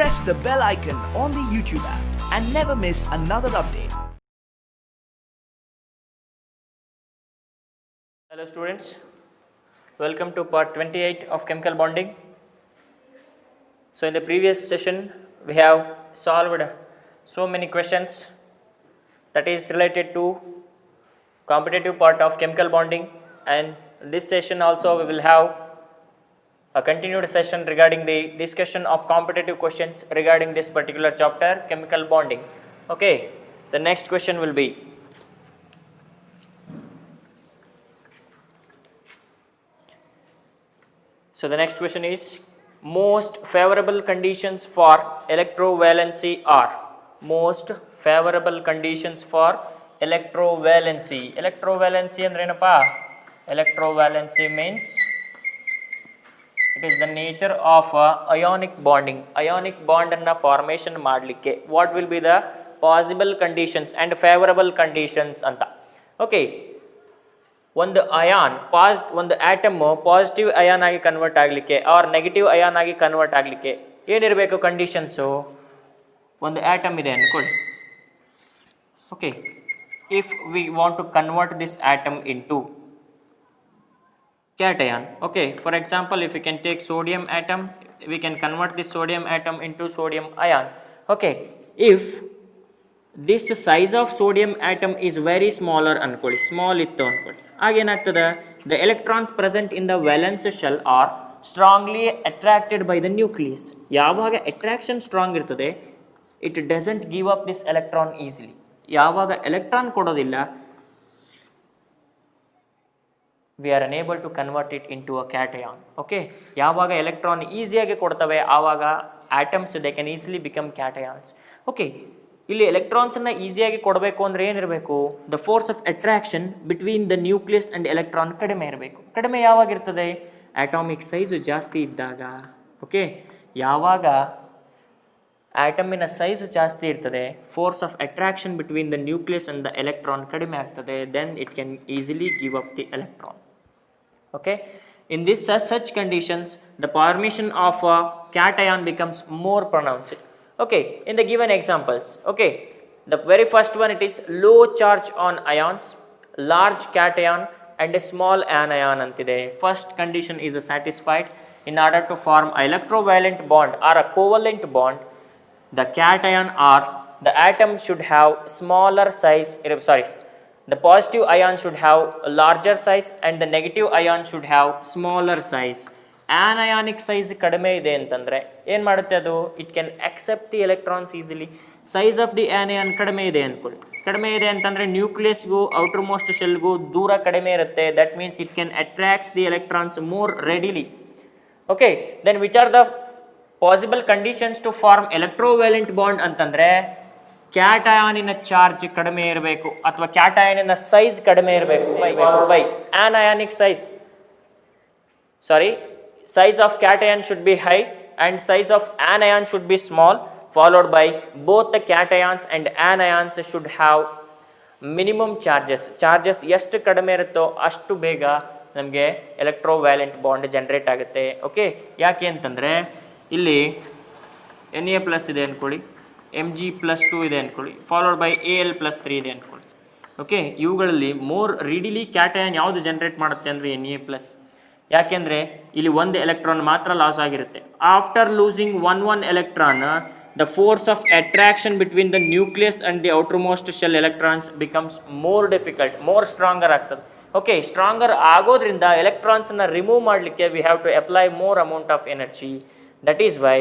press the bell icon on the YouTube app and never miss another update. Hello students, welcome to part 28 of chemical bonding. So in the previous session we have solved so many questions that is related to competitive part of chemical bonding, and this session also we will have a continued session regarding the discussion of competitive questions regarding this particular chapter, chemical bonding. Okay, the next question will be, so the next question is, most favorable conditions for electrovalency are. Most favorable conditions for electrovalency. Electrovalency ಅಂದ್ರೆ ಏನಪ್ಪಾ? Electrovalency means it is the nature of ionic bonding. Ionic bond ಅನ್ನ formation ಮಾಡಲಿಕ್ಕೆ what will be the possible conditions and favorable conditions ಅಂತ. Okay, ಒಂದು ion ಒಂದು atom positive ion ಆಗಿ convert ಆಗಲಿಕ್ಕೆ or negative ion ಆಗಿ ಕನ್ವರ್ಟ್ ಆಗಲಿಕ್ಕೆ ಏನಿರಬೇಕು ಕಂಡೀಷನ್ಸು? ಒಂದು ಆಟಮ್ ಇದೆ ಅಂದ್ಕೊಳ್ಳಿ. Okay, if we want to convert this atom into cation. Okay, for example, if we can take sodium atom, we can convert this sodium atom into sodium ion. Okay, if this size of sodium atom is very smaller ಅನ್ಕೊಳ್ಳಿ, small ಇತ್ತು ಅನ್ಕೊಳ್ಳಿ, ಆಗೇನಾಗ್ತದೆ, the electrons present in the valence shell are strongly attracted by the nucleus. ಯಾವಾಗ attraction strong ಇರ್ತದೆ, it doesn't give up this electron easily. ಯಾವಾಗ electron ಕೊಡೋದಿಲ್ಲ, we are unable to convert it into a cation. Okay, ಯಾವಾಗ electron ಈಸಿಯಾಗಿ ಕೊಡ್ತವೆ ಆವಾಗ atoms they can easily become cations. Okay, ಇಲ್ಲಿ ಎಲೆಕ್ಟ್ರಾನ್ಸನ್ನು ಈಸಿಯಾಗಿ ಕೊಡಬೇಕು ಅಂದರೆ ಏನಿರಬೇಕು? The force of attraction between the nucleus and electron ಕಡಿಮೆ ಇರಬೇಕು. ಕಡಿಮೆ ಯಾವಾಗಿರ್ತದೆ? ಆಟೋಮಿಕ್ ಸೈಜು ಜಾಸ್ತಿ ಇದ್ದಾಗ. ಓಕೆ, ಯಾವಾಗ ಆಟಮಿನ ಸೈಜ್ ಜಾಸ್ತಿ ಇರ್ತದೆ, force of attraction between the nucleus and the electron ಕಡಿಮೆ ಆಗ್ತದೆ, then it can easily give up the electron. Okay, in this such conditions the formation of a cation becomes more pronounced. Okay, in the given examples, okay, the very first one, it is low charge on ions, large cation and a small anion antide. First condition is satisfied. In order to form a electrovalent bond or a covalent bond, the cation or the atom should have smaller size, the positive ion should have a larger size and the negative ion should have smaller size. Anionic size ಕಡಿಮೆ ಇದೆ ಅಂತಂದರೆ ಏನು ಮಾಡುತ್ತೆ ಅದು? It can accept the electrons easily. Size of the anion ಕಡಿಮೆ ಇದೆ ಅಂದ್ಕೊಳ್ಳಿ. ಕಡಿಮೆ ಇದೆ ಅಂತಂದರೆ ನ್ಯೂಕ್ಲಿಯಸ್ಗೂ ಔಟರ್ ಮೋಸ್ಟ್ ಶೆಲ್ಗೂ ದೂರ ಕಡಿಮೆ ಇರುತ್ತೆ. That means it can attracts the electrons more readily. Okay, then which are the possible conditions to form electrovalent bond ಅಂತಂದರೆ ಕ್ಯಾಟಯಾನಿನ ಚಾರ್ಜ್ ಕಡಿಮೆ ಇರಬೇಕು ಅಥವಾ ಕ್ಯಾಟಯಾನಿನ ಸೈಜ್ ಕಡಿಮೆ ಇರಬೇಕು by anionic size. Size of cation should be high and size of anion should be small, followed by both the cations and anions should have minimum charges. Charges ಎಷ್ಟು ಕಡಿಮೆ ಇರುತ್ತೋ ಅಷ್ಟು ಬೇಗ ನಮಗೆ ಎಲೆಕ್ಟ್ರೋವ್ಯಾಲೆಂಟ್ ಬಾಂಡ್ ಜನರೇಟ್ ಆಗುತ್ತೆ. Okay, ಯಾಕೆ ಅಂತಂದರೆ ಇಲ್ಲಿ Na+ ಇದೆ ಅಂದ್ಕೊಳ್ಳಿ, Mg+2 ಇದೆ ಅಂದ್ಕೊಳ್ಳಿ, ಫಾಲೋಡ್ ಬೈ Al+3 ಇದೆ ಅಂದ್ಕೊಳ್ಳಿ. ಓಕೆ, ಇವುಗಳಲ್ಲಿ ಮೋರ್ ರೀಡಿಲಿ ಕ್ಯಾಟಯಾನ್ ಯಾವುದು ಜನರೇಟ್ ಮಾಡುತ್ತೆ ಅಂದರೆ Na+. ಯಾಕೆಂದರೆ ಇಲ್ಲಿ ಒಂದು ಎಲೆಕ್ಟ್ರಾನ್ ಮಾತ್ರ ಲಾಸ್ ಆಗಿರುತ್ತೆ. After losing one electron, the force of attraction between the nucleus and the outermost shell electrons becomes more difficult, more stronger ಆಗ್ತದೆ. ಓಕೆ, ಸ್ಟ್ರಾಂಗರ್ ಆಗೋದ್ರಿಂದ ಎಲೆಕ್ಟ್ರಾನ್ಸನ್ನು ರಿಮೂವ್ ಮಾಡಲಿಕ್ಕೆ we have to apply more amount of energy. That is why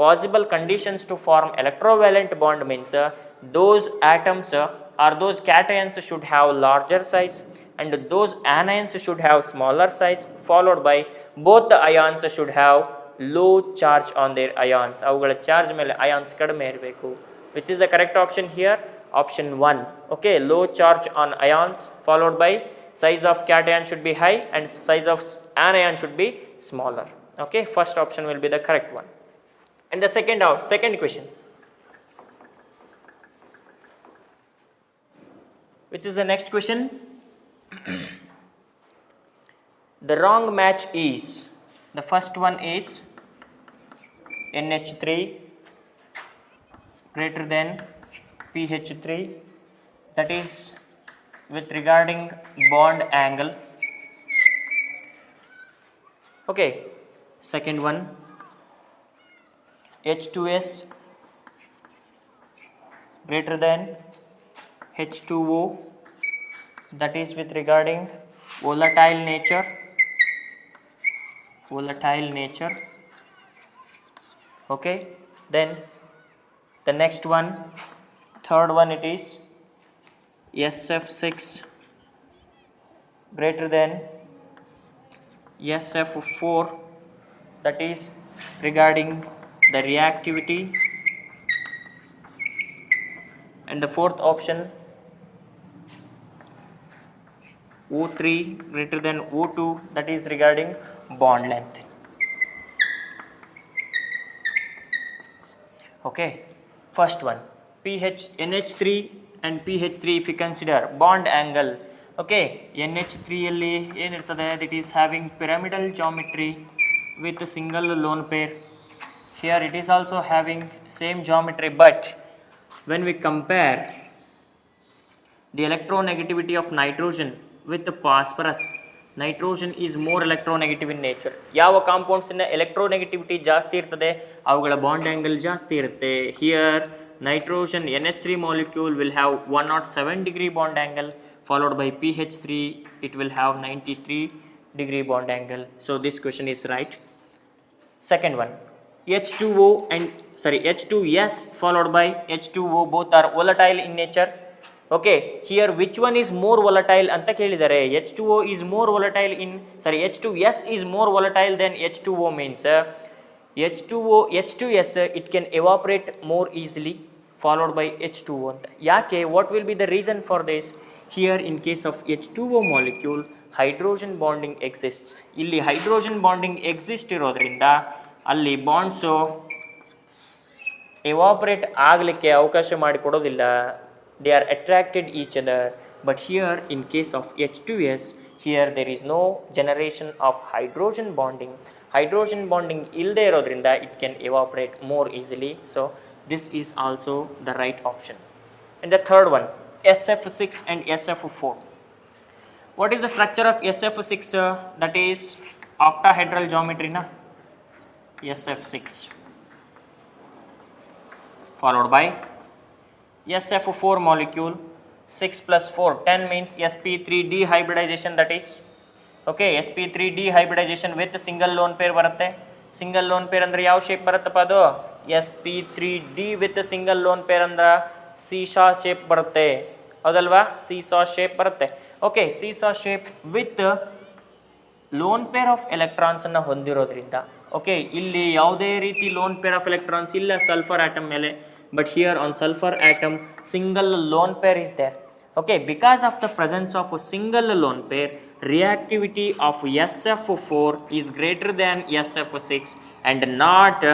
possible conditions to form electrovalent bond means those atoms or those cations should have larger size and those anions should have smaller size, followed by both the ions should have low charge on their ions. avugala charge mele ions kadime irbeku. Which is the correct option here? Option 1. Okay, low charge on ions, followed by size of cation should be high and size of anion should be smaller. Okay, first option will be the correct one. And the second question, which is the next question. The wrong match is, the first one is NH3 greater than pH3, that is with regarding bond angle. Okay, second one, H2S greater than H2O, that is with regarding volatile nature. Okay, then the next one, third one, it is SF6 greater than SF4, that is regarding the reactivity. And the fourth option, O3 greater than O2, that is regarding bond length. Okay, first one, NH3 and PH3, if you consider bond angle, okay, NH3 ಅಲ್ಲಿ ಏನಿರ್ತದೆ, that is having pyramidal geometry with a single lone pair. Here it is also having same geometry, but when we compare the electronegativity of nitrogen with the phosphorus, nitrogen is more electronegative in nature. ಯಾವ ಕಾಂಪೌಂಡ್ಸಿನ electronegativity ಜಾಸ್ತಿ ಇರ್ತದೆ ಅವುಗಳ bond angle ಜಾಸ್ತಿ ಇರುತ್ತೆ. Here nitrogen NH3 molecule will have 107 degree bond angle, followed by PH3 it will have 93 degree bond angle. So this question is right. Second one, H2S followed by H2O, both are volatile in nature. Okay, here which one is more volatile anta kelidare. H2O is more volatile H2S is more volatile than H2O, means H2S it can evaporate more easily, followed by H2O anta. Yake, what will be the reason for this? Here in case of H2O molecule, hydrogen bonding exists. Illi hydrogen bonding exists irodrinda alli bonds evaporate ಆಗಲಿಕ್ಕೆ ಅವಕಾಶ ಮಾಡಿಕೊಡೋದಿಲ್ಲ. They are attracted each other. But here in case of H2S, here there is no generation of hydrogen bonding. Hydrogen bonding ilde irodrinda it can evaporate more easily. So this is also the right option. And the third one, SF6 and SF4. What is the structure of SF6? That is octahedral geometry na. SF6 followed by SF4 molecule, 6 plus 4 10 means sp3d hybridization, that is okay, sp3d hybridization with single lone pair ಬರುತ್ತೆ. Single lone peer ಅಂದ್ರೆ ಯಾವ shape ಬರುತ್ತಪ್ಪ ಅದು? sp3d with single lone pair ಅಂದ್ರೆ ಸೀಸಾ shape ಬರುತ್ತೆ, ಹೌದಲ್ವಾ? Seesaw shape ಬರುತ್ತೆ. Okay, seesaw shape with lone pair of electrons ಅನ್ನು ಹೊಂದಿರೋದ್ರಿಂದ, ಓಕೆ, ಇಲ್ಲಿ ಯಾವುದೇ ರೀತಿ ಲೋನ್ ಪೇರ್ ಆಫ್ ಎಲೆಕ್ಟ್ರಾನ್ಸ್ ಇಲ್ಲ ಸಲ್ಫರ್ ಆಟಮ್ ಮೇಲೆ, but here on sulfur atom single lone pair is there. Okay, because of the presence of a single lone pair, reactivity of SF4 is greater than SF6 and not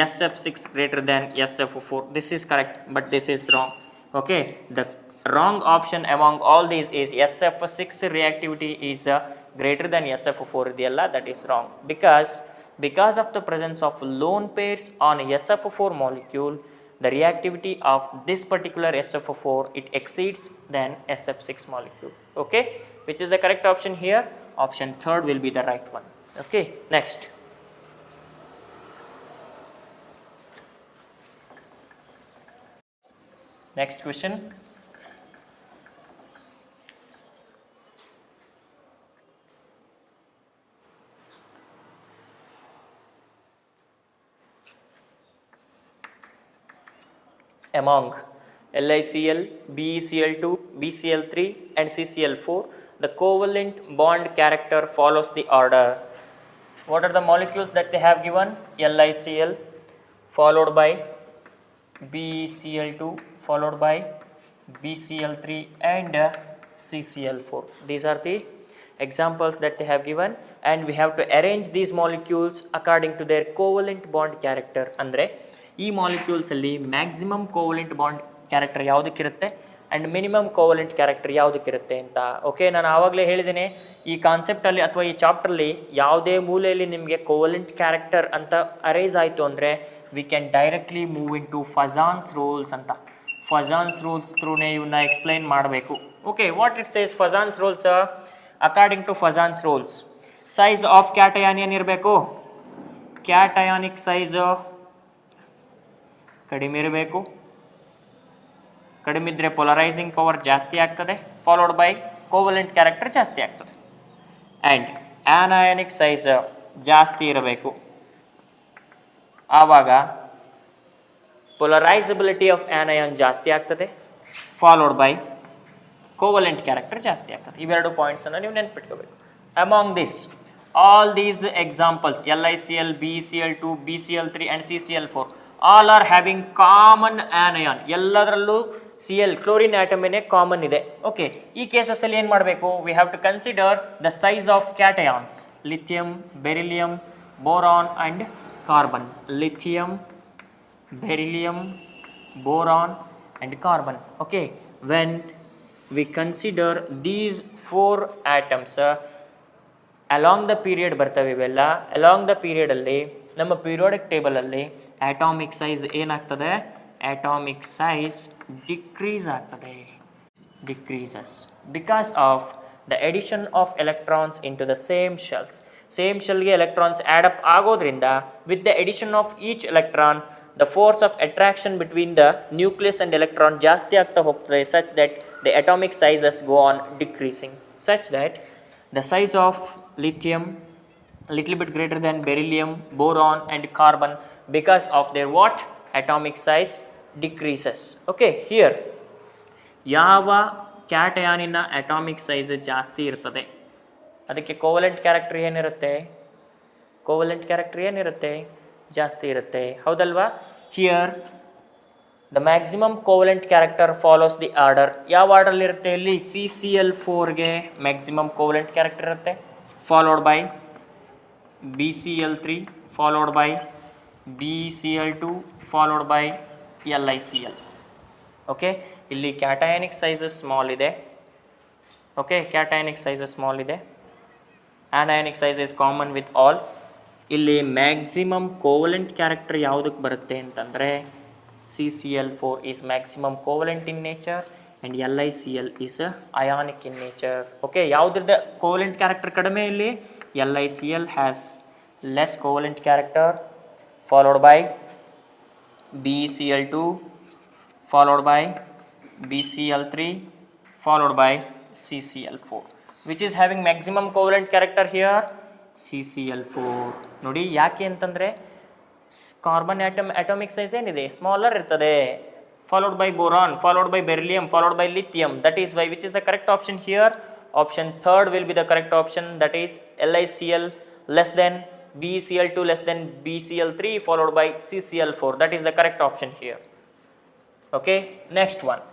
SF6 greater than SF4. This is correct, but this is wrong. Okay, the wrong option among all these is SF6 reactivity is greater than SF4 idiyalla, that is wrong, because of the presence of lone pairs on SF4 molecule, the reactivity of this particular SF4 it exceeds than SF6 molecule. Okay, which is the correct option here? Option third will be the right one. Okay, next, question. Among LiCl, BeCl2, BCl3 and CCl4, the covalent bond character follows the order. What are the molecules that they have given? LiCl followed by BeCl2 followed by BCl3 and CCl4. These are the examples that they have given, and we have to arrange these molecules according to their covalent bond character. Andre ಈ molecules ಅಲ್ಲಿ maximum covalent bond character ಯಾವುದಕ್ಕಿರುತ್ತೆ? And minimum covalent character ಯಾವುದಕ್ಕಿರುತ್ತೆ ಅಂತ. Okay, ನಾನು ಆವಾಗಲೇ ಹೇಳಿದ್ದೀನಿ ಈ ಕಾನ್ಸೆಪ್ಟಲ್ಲಿ ಅಥವಾ ಈ ಚಾಪ್ಟ್ರಲ್ಲಿ ಯಾವುದೇ ಮೂಲೆಯಲ್ಲಿ ನಿಮಗೆ ಕೋವಲೆಂಟ್ ಕ್ಯಾರೆಕ್ಟರ್ ಅಂತ ಅರೈಸ್ ಆಯಿತು ಅಂದರೆ we can directly move into Fajans rules ಅಂತ. ಫಜಾನ್ಸ್ ರೂಲ್ಸ್ ಥ್ರೂನೇ ಇವನ್ನ ಎಕ್ಸ್ಪ್ಲೈನ್ ಮಾಡಬೇಕು. Okay, what it says Fajans rules? According to Fajans rules size of cation ಏನಿರಬೇಕು? ಕ್ಯಾಟಯಾನಿಕ್ ಸೈಜು ಕಡಿಮೆ ಇರಬೇಕು. ಕಡಿಮೆ ಇದ್ದರೆ ಪೊಲರೈಸಿಂಗ್ ಪವರ್ ಜಾಸ್ತಿ ಆಗ್ತದೆ, ಫಾಲೋಡ್ ಬೈ ಕೋವಲೆಂಟ್ ಕ್ಯಾರೆಕ್ಟರ್ ಜಾಸ್ತಿ ಆಗ್ತದೆ. ಆ್ಯಂಡ್ ಆನಯಾನಿಕ್ ಸೈಜ್ ಜಾಸ್ತಿ ಇರಬೇಕು, ಆವಾಗ ಪೊಲರೈಸಬಿಲಿಟಿ ಆಫ್ ಆನಯಾನ್ ಜಾಸ್ತಿ ಆಗ್ತದೆ, ಫಾಲೋಡ್ ಬೈ ಕೋವಲೆಂಟ್ ಕ್ಯಾರೆಕ್ಟರ್ ಜಾಸ್ತಿ ಆಗ್ತದೆ. ಇವೆರಡು ಪಾಯಿಂಟ್ಸನ್ನು ನೀವು ನೆನ್ಪಿಟ್ಕೋಬೇಕು. Among this all these examples LiCl, BeCl2, BCl3 and CCl4 all are having common anion. ಎಲ್ಲದರಲ್ಲೂ Cl ಕ್ಲೋರಿನ್ ಆಟಮೇನೆ ಕಾಮನ್ ಇದೆ. ಓಕೆ, ಈ ಕೇಸಸ್ಸಲ್ಲಿ ಏನು ಮಾಡಬೇಕು? We have to consider the size of cations lithium, beryllium, boron and carbon. Lithium, beryllium, boron and carbon. Okay, when we consider these 4 atoms along the period ಬರ್ತವೆ. ಇವೆಲ್ಲ along the ಪೀರಿಯಡಲ್ಲಿ ನಮ್ಮ periodic ಟೇಬಲಲ್ಲಿ atomic size ಏನಾಗ್ತದೆ? Atomic size decrease ಆಗ್ತದೆ, decreases because of the addition of electrons into the same shells. Same ಶೆಲ್ಗೆ electrons add up ಆಗೋದ್ರಿಂದ with the addition of each electron the force of attraction between the nucleus and electron ಜಾಸ್ತಿ ಆಗ್ತಾ ಹೋಗ್ತದೆ, such that the atomic sizes go on decreasing, such that the size of lithium little bit greater than beryllium, boron and carbon because of their what? Atomic size decreases. Okay, here ಯಾವ ಕ್ಯಾಟಯಾನಿನ atomic size ಜಾಸ್ತಿ ಇರ್ತದೆ ಅದಕ್ಕೆ covalent character ಏನಿರುತ್ತೆ? Covalent character ಏನಿರುತ್ತೆ? ಜಾಸ್ತಿ ಇರುತ್ತೆ, ಹೌದಲ್ವಾ? Here the maximum covalent character follows the order. ಯಾವ ಆರ್ಡರ್ಲಿ ಇರುತ್ತೆ? ಇಲ್ಲಿ CCl4ಗೆ ಮ್ಯಾಕ್ಸಿಮಮ್ ಕೋವಲೆಂಟ್ ಕ್ಯಾರೆಕ್ಟರ್ ಇರುತ್ತೆ, followed by BCl3, followed by BCl2, followed by LiCl. Okay, ಇಲ್ಲಿ ಕ್ಯಾಟಯಾನಿಕ್ ಸೈಜಸ್ ಸ್ಮಾಲ್ ಇದೆ. ಓಕೆ, ಕ್ಯಾಟಯಾನಿಕ್ ಸೈಜಸ್ ಸ್ಮಾಲ್ ಇದೆ. Anionic size is common with all. ಇಲ್ಲಿ maximum covalent character ಯಾವುದಕ್ಕೆ ಬರುತ್ತೆ ಅಂತಂದರೆ CCl4 is maximum covalent in nature and LiCl is ionic in nature. Okay, ಯಾವುದ್ರದ್ದು covalent character ಕಡಿಮೆ? ಇಲ್ಲಿ LiCl has less covalent character, followed by BeCl2, followed by BCl3, followed by CCl4. Which is having maximum covalent character here? CCl4. ನೋಡಿ ಯಾಕೆ ಅಂತಂದರೆ carbon atomic size ಏನಿದೆ? Smaller ಇರ್ತದೆ, followed by boron, followed by beryllium, followed by lithium. That is why which is the correct option here? Option third will be the correct option. That is LiCl less than BeCl2 less than BCl3, followed by CCl4. That is the correct option here. Okay, next one.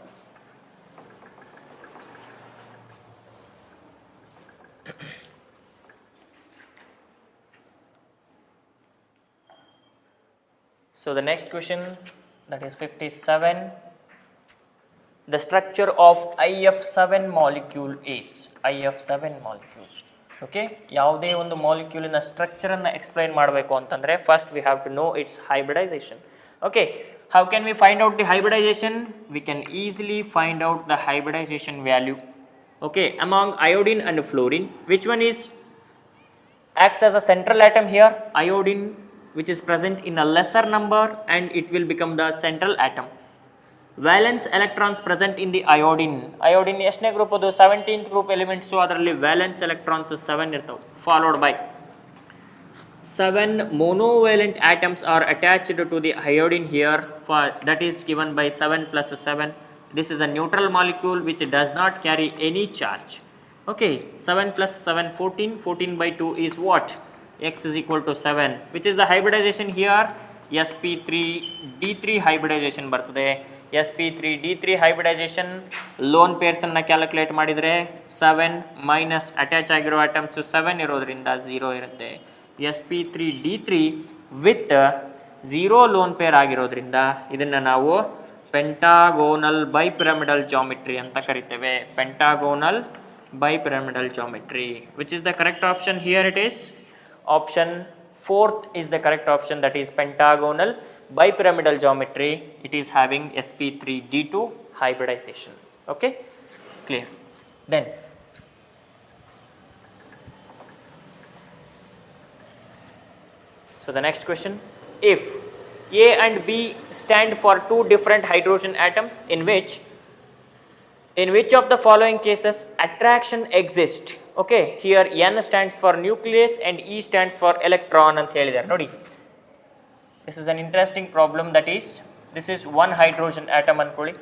So the next question, that is 57. The structure of IF7 molecule is IF7 molecule. Okay, ಯಾವುದೇ ಒಂದು ಮಾಲಿಕ್ಯೂಲಿನ ಸ್ಟ್ರಕ್ಚರನ್ನು explain ಮಾಡಬೇಕು ಅಂತಂದರೆ first we have to know its hybridization. Okay, how can we find out the hybridization? We can easily find out the hybridization value. Okay, among iodine and fluorine, which one is acts as a central atom here? Iodine, which is present in a lesser number and it will become the central atom. Valence electrons present in the iodine. Iodine ಎಷ್ಟನೇ group? ಅದು 17th group elements. ಅದರಲ್ಲಿ valence electrons 7 ಇರ್ತವೆ, followed by 7 monovalent atoms are attached to the iodine here, for that is given by 7 plus 7. This is a neutral molecule which does not carry any charge. Okay, 7 plus 7 14, 14 by 2 is what? X is equal to 7. Which is the hybridization here? sp3d3 hybridization ಬರ್ತದೆ. sp3d3 hybridization loan ಪೇರ್ಸನ್ನು calculate ಮಾಡಿದರೆ 7 minus attach ಆಗಿರೋ atoms 7 ಇರೋದ್ರಿಂದ 0 ಇರುತ್ತೆ. sp3d3 with 0 lone pair ಆಗಿರೋದ್ರಿಂದ ಇದನ್ನು ನಾವು pentagonal bipyramidal geometry ಅಂತ ಕರಿತೇವೆ. Pentagonal bipyramidal geometry. Which is the correct option? Here it is option 4th is the correct option, that is pentagonal bipyramidal geometry. It is having sp3d2 hybridization. Okay, clear. Then so the next question, if A and B stand for two different hydrogen atoms, in which of the following cases attraction exists? Okay, here N stands for nucleus and E stands for electron ಅಂತ ಹೇಳಿದ್ದಾರೆ ನೋಡಿ. This is an interesting problem, that is this is one hydrogen atom ಅನ್ಕೊಳ್ಳಿ,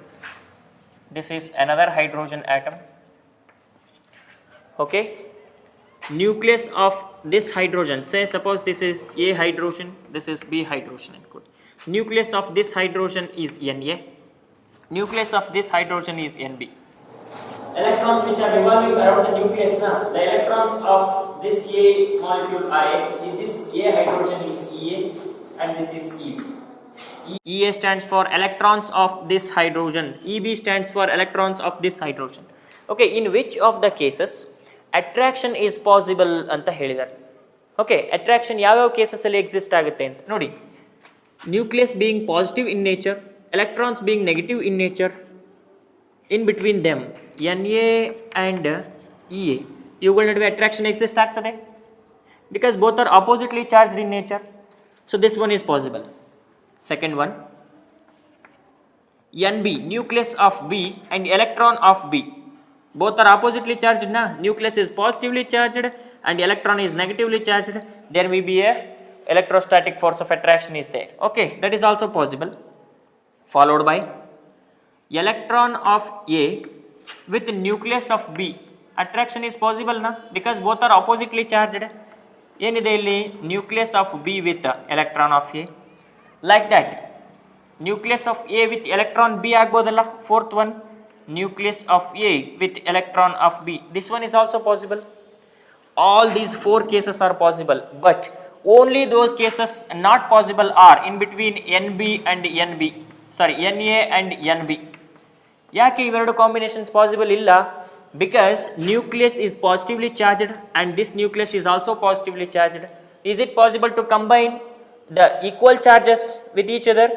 this is another hydrogen atom. Okay, nucleus of this hydrogen, say suppose this is A hydrogen, this is B hydrogen ಅನ್ಕೊಳ್ಳಿ. Nucleus of this hydrogen is Na, nucleus of this hydrogen is Nb. Electrons which are revolving around the nucleus, the electrons of this A molecule are S. This A hydrogen is Ea and this is Eb. Ea stands for electrons of this hydrogen, Eb stands for electrons of this hydrogen. Okay, in which of the cases attraction is possible ಅಂತ ಹೇಳಿದ್ದಾರೆ. Okay, attraction ಯಾವ್ಯಾವ cases ಅಲ್ಲಿ exist ಆಗುತ್ತೆ ಅಂತ ನೋಡಿ. Nucleus being positive in nature, electrons being negative in nature, in between them Na and Ea ಇವುಗಳ ನಡುವೆ attraction exist ಆಗ್ತದೆ, because both are oppositely charged in nature. So this one is possible. Second one, Nb, nucleus of B and electron of B, both are oppositely charged na, nucleus is positively charged and electron is negatively charged, there may be a electrostatic force of attraction is there. Okay, that is also possible. Followed by electron of A with nucleus of B, attraction is possible na, because both are oppositely charged. ಏನಿದೆ ಇಲ್ಲಿ nucleus of B with electron of A, like that nucleus of A with electron B ಆಗ್ಬೋದಲ್ಲ. Fourth one, nucleus of A with electron of B, this one is also possible. All these four cases are possible, but only those cases not possible are in between NB and NB, sorry Na and NB. ಯಾಕೆ ಇವೆರಡು combinations possible ಇಲ್ಲ? Because nucleus is positively charged and this nucleus is also positively charged. Is it possible to combine the equal charges with each other?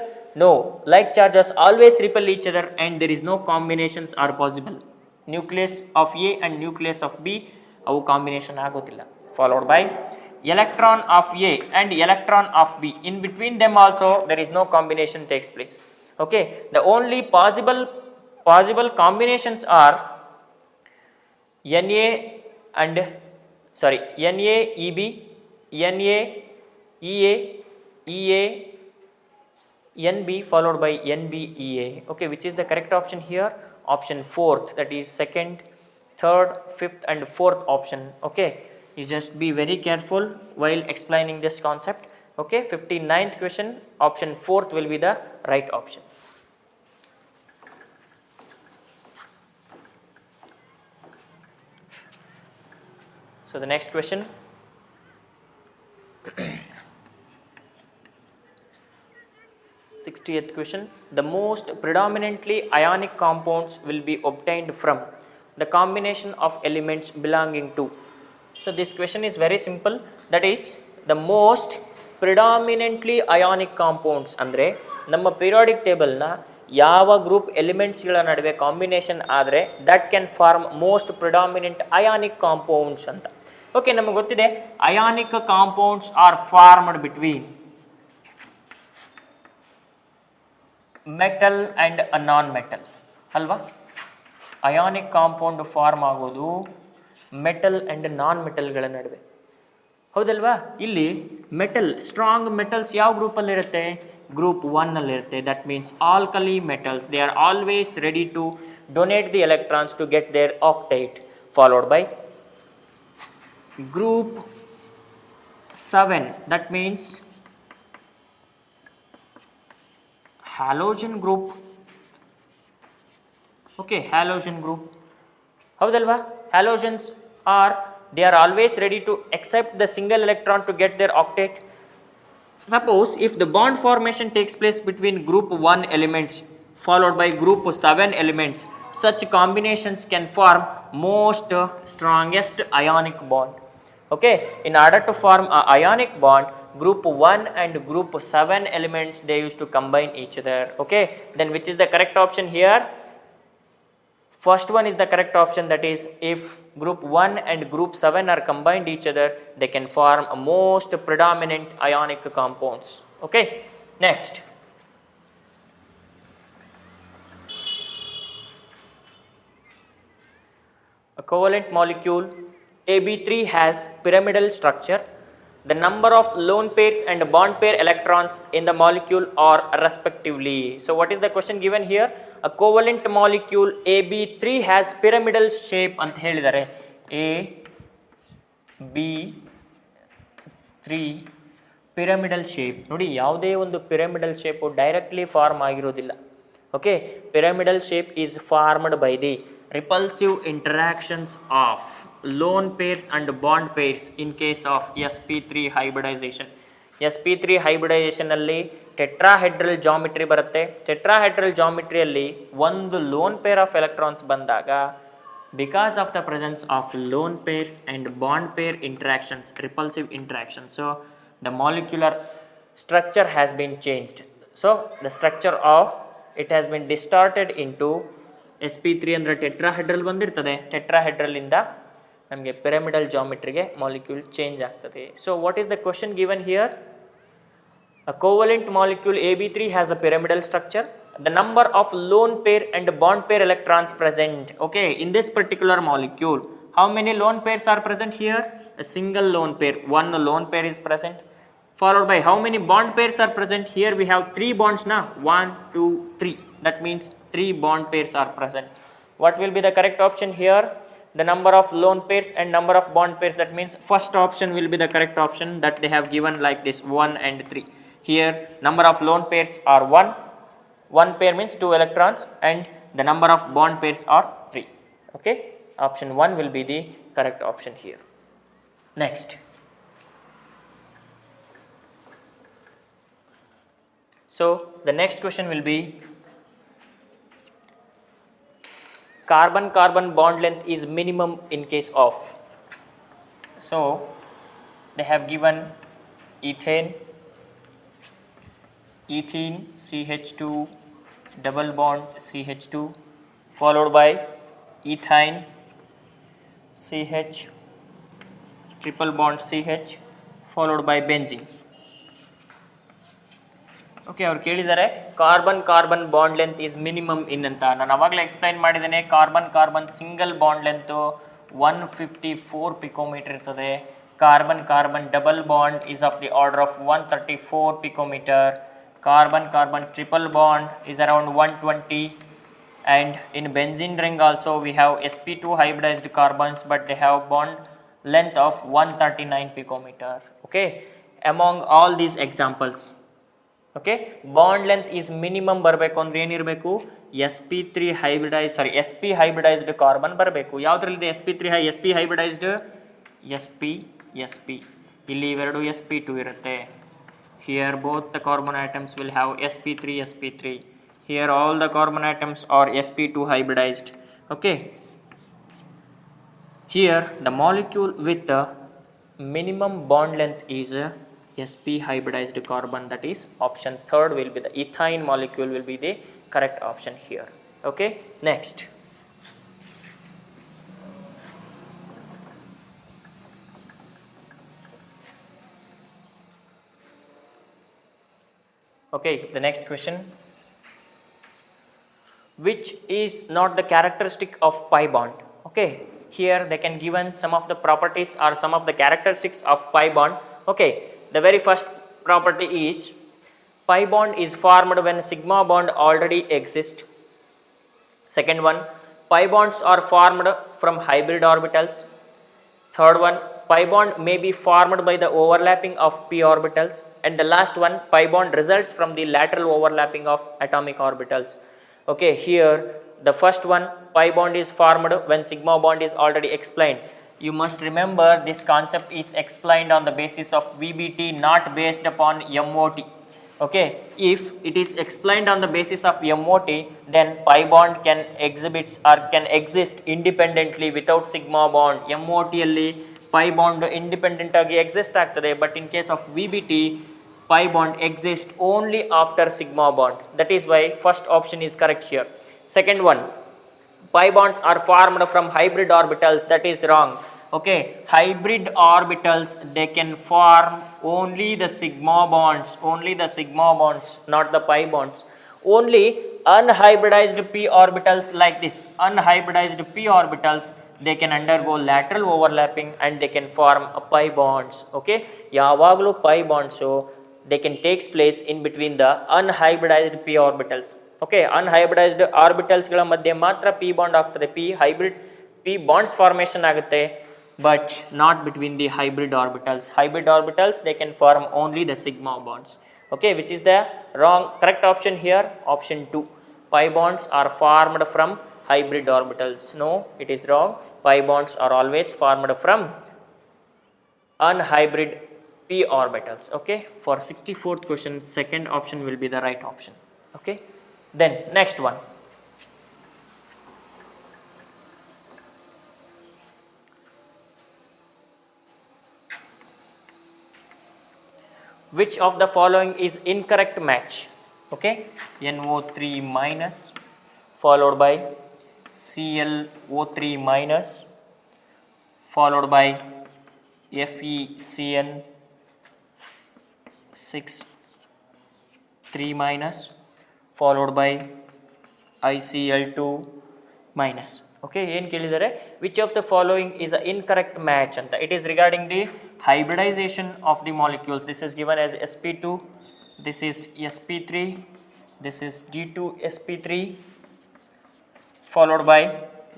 No, like charges always repel each other and there is no combinations are possible. Nucleus of A and nucleus of B ಅವು combination ಆಗೋದಿಲ್ಲ. Followed by electron of A and electron of B, in between them also there is no combination takes place. Okay, the only possible combinations are Na and Na Eb, Na Ea, Ea Nb followed by Nb Ea. Okay, which is the correct option here? Option 4th, that is second, third, fifth and fourth option. Okay, you just be very careful while explaining this concept. Okay, 59th question, option 4th will be the right option. So the next question, 60th question, the most predominantly ionic compounds will be obtained from the combination of elements belonging to. So this question is very simple, that is the most predominantly ionic compounds ಅಂದರೆ ನಮ್ಮ periodic table ನ ಯಾವ group ಎಲಿಮೆಂಟ್ಸ್ಗಳ ನಡುವೆ combination ಆದರೆ that can form most predominant ionic compounds ಅಂತ. Okay, ನಮಗೆ ಗೊತ್ತಿದೆ ionic compounds are formed between metal and non metal ಅಲ್ವಾ? ಅಯಾನಿಕ್ ಕಾಂಪೌಂಡ್ ಫಾರ್ಮ್ ಆಗೋದು ಮೆಟಲ್ ಆ್ಯಂಡ್ ನಾನ್ ಮೆಟಲ್ಗಳ ನಡುವೆ, ಹೌದಲ್ವಾ? ಇಲ್ಲಿ ಮೆಟಲ್, ಸ್ಟ್ರಾಂಗ್ ಮೆಟಲ್ಸ್ ಯಾವ ಗ್ರೂಪಲ್ಲಿರುತ್ತೆ? ಗ್ರೂಪ್ 1ನಲ್ಲಿರುತ್ತೆ. That means alkali metals, they are always ready to donate the electrons to get their octet. Followed by group 7, that means halogen group. Okay, halogen group, ಹೌದಲ್ವಾ? halogens are, they are always ready to accept the single electron to get their octet. Suppose if the bond formation takes place between group 1 elements followed by group 7 elements. Such combinations can form most strongest ionic bond. Okay, in order to form a ionic bond, group 1 and group 7 elements, they used to combine each other. Okay, then which is the correct option here? First one is the correct option, that is, if group 1 and group 7 are combined each other, they can form a most predominant ionic compounds. Okay, next. A covalent molecule AB3 has pyramidal structure. The number of lone pairs and bond pair electrons in the molecule are respectively. So what is the question given here? A covalent molecule AB3 has pyramidal shape ಅಂತ ಹೇಳಿದ್ದಾರೆ. AB3 pyramidal shape. ನೋಡಿ, ಯಾವುದೇ ಒಂದು pyramidal shape directly form ಆಗಿರೋದಿಲ್ಲ. Okay, pyramidal shape is formed by the repulsive interactions of lone pairs and bond pairs in case of sp3 hybridization. sp3 hybridization ಅಲ್ಲಿ tetrahedral geometry ಬರುತ್ತೆ. Tetrahedral ಜಾಮಿಟ್ರಿಯಲ್ಲಿ ಒಂದು lone pair of electrons ಬಂದಾಗ, because of the presence of lone pairs and bond pair interactions, repulsive interactions, so the molecular structure has been changed. So the structure of it has been distorted into sp3 ಅಂದರೆ tetrahedral ಬಂದಿರ್ತದೆ. Tetrahedral ಇಂದ ನಮಗೆ pyramidal ಜಾಮಿಟ್ರಿಗೆ molecule change ಆಗ್ತದೆ. So what is the question given here? A covalent molecule AB3 has a pyramidal structure. The number of lone pair and bond pair electrons present. Okay, in this particular molecule, how many lone pairs are present here? A single lone pair. One lone pair is present. Followed by how many bond pairs are present? Here we have 3 bonds now. 1, 2, 3. That means 3 bond pairs are present. What will be the correct option here? The number of lone pairs and number of bond pairs. That means first option will be the correct option, that they have given like this, 1 and 3. Here number of lone pairs are 1. 1 pair means 2 electrons, and the number of bond pairs are 3. Okay, option 1 will be the correct option here. Next. So the next question will be, carbon-carbon bond length is minimum in case of. So they have given ethane CH2 double bond CH2, followed by ethyne CH triple bond CH, followed by benzene. Okay, ಅವ್ರು ಕೇಳಿದ್ದಾರೆ carbon carbon bond length is minimum in ಅಂತ. ನಾನು ಅವಾಗಲೇ explain ಮಾಡಿದ್ದೇನೆ, carbon carbon single bond length 154 picometre ಇರ್ತದೆ. Carbon carbon double bond is of the order of 134 picometre. Carbon carbon triple bond is around 120. And in benzene ring also we have sp2 hybridized carbons, but they have bond length of 139 picometer. Okay, among all these examples, okay, bond length is minimum ಬರಬೇಕು ಅಂದ್ರೆ ಏನಿರಬೇಕು? sp3 sp hybridized carbon ಬರಬೇಕು. ಯಾವುದ್ರಲ್ಲಿದೆ sp3 sp hybridized? sp ಇಲ್ಲಿ ಇವೆರಡು sp2 ಇರುತ್ತೆ. Here both the carbon atoms will have sp3. Here all the carbon atoms are sp2 hybridized. Okay, here the molecule with the minimum bond length is sp hybridized carbon, that is option 3rd will be the ethyne molecule will be the correct option here. Okay, next. Okay, the next question, which is not the characteristic of pi bond? Okay, here they can given some of the properties or some of the characteristics of pi bond. Okay, the very first property is pi bond is formed when sigma bond already exists. Second one, pi bonds are formed from hybrid orbitals. Third one, pi bond may be formed by the overlapping of p orbitals. And the last one, pi bond results from the lateral overlapping of atomic orbitals. Okay, here the first one, pi bond is formed when sigma bond is already explained. You must remember this concept is explained on the basis of VBT, not based upon MOT. Okay, if it is explained on the basis of MOT, then pi bond can exhibits or can exist independently without sigma bond. MOT ಅಲ್ಲಿ pi bond independent ಆಗಿ exist ಆಗ್ತದೆ, but in case of VBT pi bond exists only after sigma bond. That is why first option is correct here. Second one, pi bonds are formed from hybrid orbitals. That is wrong. Okay, hybrid orbitals, they can form only the sigma bonds, not the pi bonds. Only unhybridized p orbitals like this, unhybridized p orbitals, they can undergo lateral overlapping and they can form a pi bonds. Okay, yavaglu pi bonds, so they can takes place in between the unhybridized p orbitals. Okay, unhybridized orbitals ಗಳ ಮಧ್ಯೆ ಮಾತ್ರ p bond ಆಗ್ತದೆ, p bonds formation ಆಗುತ್ತೆ, but not between the hybrid orbitals. Hybrid orbitals, they can form only the sigma bonds. Okay, which is the correct option here? Option 2. Pi bonds are formed from hybrid orbitals. No, it is wrong. Pi bonds are always formed from unhybrid p orbitals. Okay, for 64th question, second option will be the right option. Okay, then next one. Which of the following is incorrect match? Okay, NO3 minus followed by ClO3 minus followed by FeCN 6 3 minus followed by ICl2 minus. Okay, ಏನು ಕೇಳಿದರೆ which of the following is an incorrect match ಅಂತ. It is regarding the hybridization of the molecules. This is given as sp2, this is sp3, this is d2sp3 followed by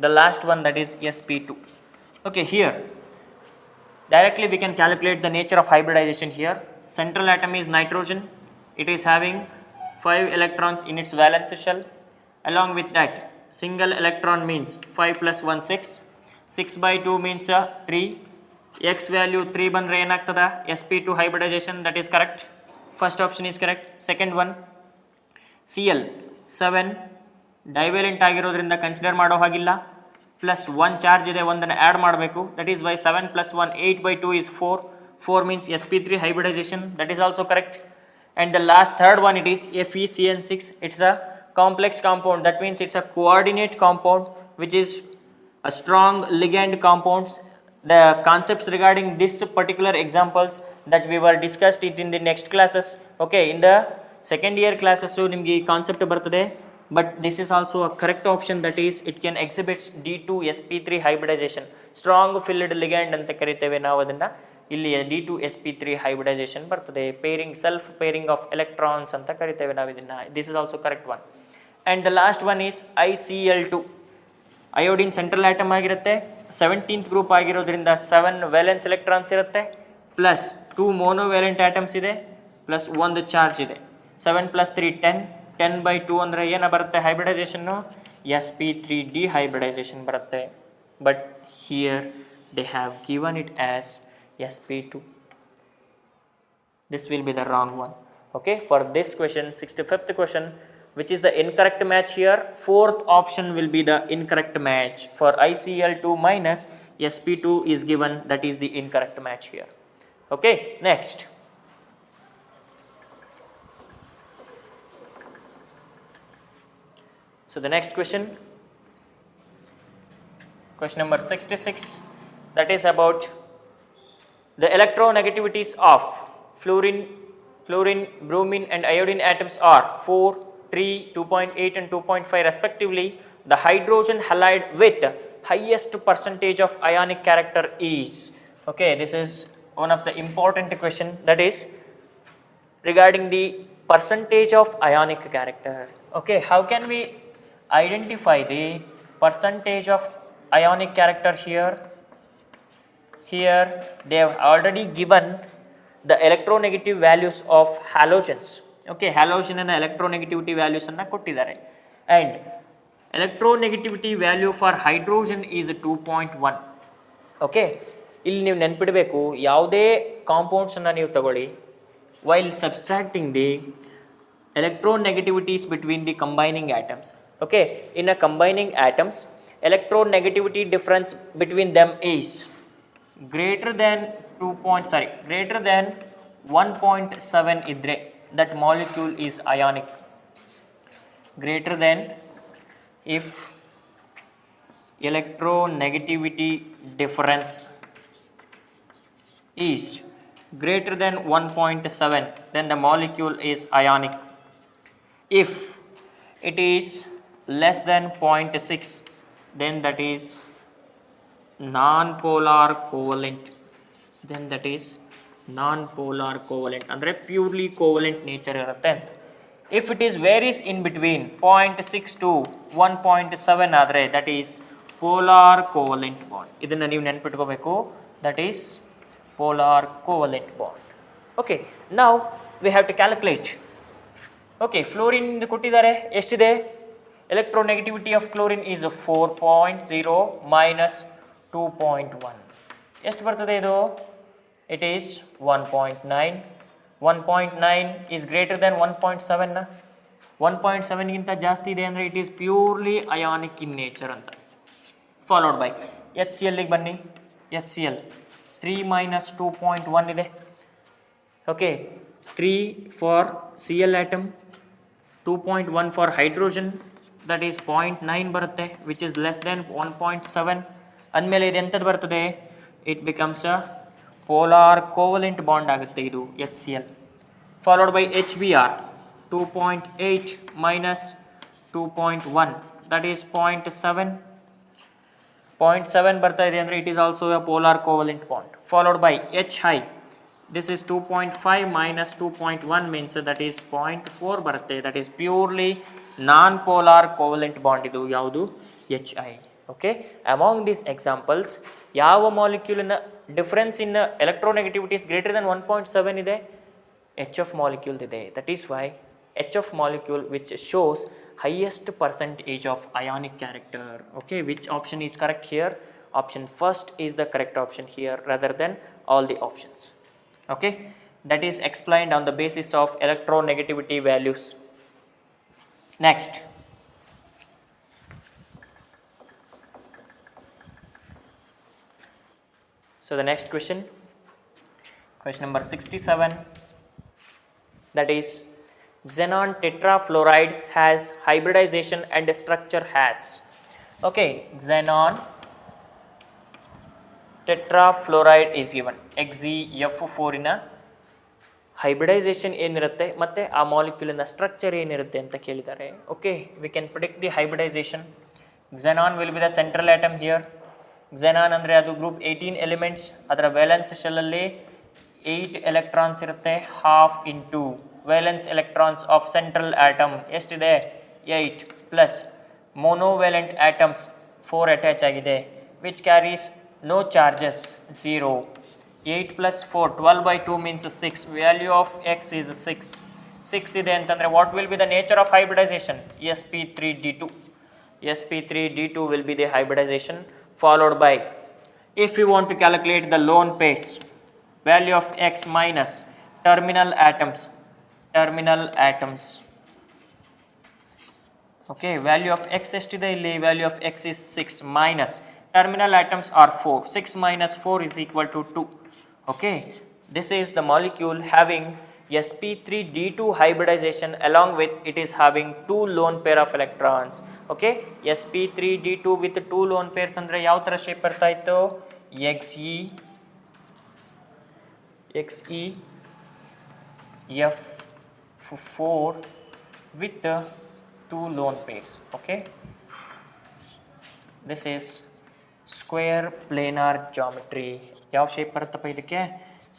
the last one, that is sp2. Okay, here directly we can calculate the nature of hybridization. Here central atom is nitrogen, it is having 5 electrons in its valence shell. Along with that, single electron means 5 plus 1 6, 6 by 2 means 3, x value 3 ಬಂದ್ರೆ ಏನಾಗ್ತದ, sp2 hybridization. That is correct. First option is correct. Second one, Cl 7 ಡೈವೇಲೆಂಟ್ ಆಗಿರೋದ್ರಿಂದ consider ಮಾಡೋ ಹಾಗಿಲ್ಲ, plus 1 charge ಇದೆ, ಒಂದನ್ನು add ಮಾಡಬೇಕು. That is why 7 plus 1 8 by 2 is 4, 4 means sp3 hybridization. That is also correct. And the last third one, it is FeCN6. It's a complex compound, that means it's a coordinate compound which is a strong ligand compounds. The concepts regarding this particular examples that we were discussed it in the next classes. Okay, in the second year classes nimge concept bartade, but this is also a correct option, that is it can exhibit D2sp3 hybridization. Strong filled ligand anta kariteve ನಾವು ಅದನ್ನ. ಇಲ್ಲಿ D2sp3 hybridization ಬರ್ತದೆ, pairing, self pairing of electrons ಅಂತ ಕರಿತೇವೆ ನಾವು ಇದನ್ನ. This is also correct one. And the last one is ICl2. Iodine central atom ಆಗಿರುತ್ತೆ, 17th group ಆಗಿರೋದ್ರಿಂದ 7 ವೇಲೆನ್ಸ್ ಎಲೆಕ್ಟ್ರಾನ್ಸ್ ಇರುತ್ತೆ, ಪ್ಲಸ್ 2 ಮೋನೋವ್ಯಾಲೆಂಟ್ ಆಟಮ್ಸ್ ಇದೆ, ಪ್ಲಸ್ 1 ಚಾರ್ಜ್ ಇದೆ. 7 plus 3 10, 10 by 2 ಅಂದರೆ ಏನು ಬರುತ್ತೆ ಹೈಬ್ರಿಡೈಸೇಷನ್ನು? sp3d hybridization ಬರುತ್ತೆ. But here they have given it as sp2. This will be the wrong one. Okay, for this question, 65th question, which is the incorrect match here? Fourth option will be the incorrect match. For ICl2 minus sp2 is given, that is the incorrect match here. Okay, next. So the next question number 66, that is about the electronegativities of fluorine, bromine and iodine atoms are 4, 3, 2.8 and 2.5 respectively. The hydrogen halide with highest percentage of ionic character is. Okay, this is one of the important question, that is regarding the percentage of ionic character. Okay, how can we identify the percentage of ionic character here? Here they have already given the electronegative values of halogens. Okay, halogen and electronegativity values anna kottidare, and electronegativity value for hydrogen is 2.1. Okay, ಇಲ್ಲಿ ನೀವು ನೆನ್ಪಿಡಬೇಕು, ಯಾವುದೇ ಕಾಂಪೌಂಡ್ಸನ್ನು ನೀವು ತಗೊಳ್ಳಿ, while subtracting the electronegativities between the combining atoms. Okay, in a combining atoms, electronegativity difference between them is greater than 1.7 idre that molecule is ionic. Greater than, if electronegativity difference is greater than 1.7, then the molecule is ionic. If it is less than 0.6, then that is non-polar covalent. Then that is non-polar covalent, ಅಂದರೆ purely covalent nature ಇರುತ್ತೆ ಅಂತ. If it is varies in between 0.6 to 1.7 ಆದರೆ that is polar covalent bond. ಇದನ್ನು ನೀವು ನೆನ್ಪಿಟ್ಕೋಬೇಕು, that is polar covalent bond. Okay, now we have to calculate. Okay, fluorine ಕೊಟ್ಟಿದ್ದಾರೆ, ಎಷ್ಟಿದೆ? Electronegativity of chlorine is 4.0 minus 2.1. ಎಷ್ಟು ಬರ್ತದೆ ಇದು? It is 1.9. 1.9 is greater than 1.7. 1.7 ಗಿಂತ ಜಾಸ್ತಿ ಇದೆ ಅಂದರೆ it is purely ionic in nature ಅಂತ. ಫಾಲೋಡ್ ಬೈ HCl ಗೆ ಬನ್ನಿ. HCl 3 minus 2.1 ಇದೆ. Okay, 3 for Cl atom, 2.1 for hydrogen, that is 0.9 ಬರುತ್ತೆ, ವಿಚ್ ಇಸ್ ಲೆಸ್ ದೆನ್ 1.7. ಅಂದಮೇಲೆ ಇದು ಎಂಥದ್ದು ಬರ್ತದೆ? It becomes a polar covalent bond ಆಗುತ್ತೆ ಇದು HCl. Followed by HBr 2.8 minus 2.1, that is 0.7. 0.7 ಬರ್ತಾ ಇದೆ ಅಂದರೆ it is also a polar covalent bond. Followed by HI, this is 2.5 minus 2.1 means that is 0.4 ಬರುತ್ತೆ. That is purely non polar covalent bond ಇದು ಯಾವುದು? HI. Okay, among these examples ಯಾವ ಮಾಲಿಕ್ಯೂಲಿನ difference in electronegativity is greater than 1.7 ಇದೆ? HF molecule ಇದೆ. That is why HF molecule which shows highest percentage of ionic character. Okay, which option is correct here? Option first is the correct option here rather than all the options. Okay, that is explained on the basis of electronegativity values. Next, so the next question number 67, that is xenon tetrafluoride has hybridization and structure has. Okay, xenon tetrafluoride is given. XeF4 ಇನ hybridisation ಏನಿರುತ್ತೆ ಮತ್ತು ಆ ಮಾಲಿಕ್ಯೂಲಿನ structure ಏನಿರುತ್ತೆ ಅಂತ ಕೇಳಿದ್ದಾರೆ. Okay, we can predict the hybridization. xenon will be the central atom here. xenon ಅಂದರೆ ಅದು group 18 elements, ಅದರ ವೇಲೆನ್ಸ್ ಶೆಲ್ಲಲ್ಲಿ 8 ಎಲೆಕ್ಟ್ರಾನ್ಸ್ ಇರುತ್ತೆ. Half into valence electrons of central atom ಎಷ್ಟಿದೆ? 8 plus monovalent atoms 4 attach ಆಗಿದೆ, which carries no charges 0. 8 plus 4, 12 by 2 means 6. Value of X is 6. 6 ಇದೆ ಅಂತಂದರೆ what will be the nature of hybridization? sp3d2. sp3d2 will be the hybridization. Followed by, if you want to calculate the lone pairs, value of X minus terminal atoms. Okay, value of X ಎಷ್ಟಿದೆ ಇಲ್ಲಿ? value of X is 6 minus terminal atoms are 4. 6 minus 4 is equal to 2. Okay, this is the molecule having sp3d2 hybridization, along with it is having 2 lone pair of electrons. Okay, sp3d2 with 2 lone pairs ಅಂದರೆ ಯಾವ ಥರ shape ಬರ್ತಾ ಇತ್ತು? XeF4 with 2 lone pairs. Okay, this is square planar geometry. ಯಾವ shape ಬರುತ್ತಪ್ಪ ಇದಕ್ಕೆ?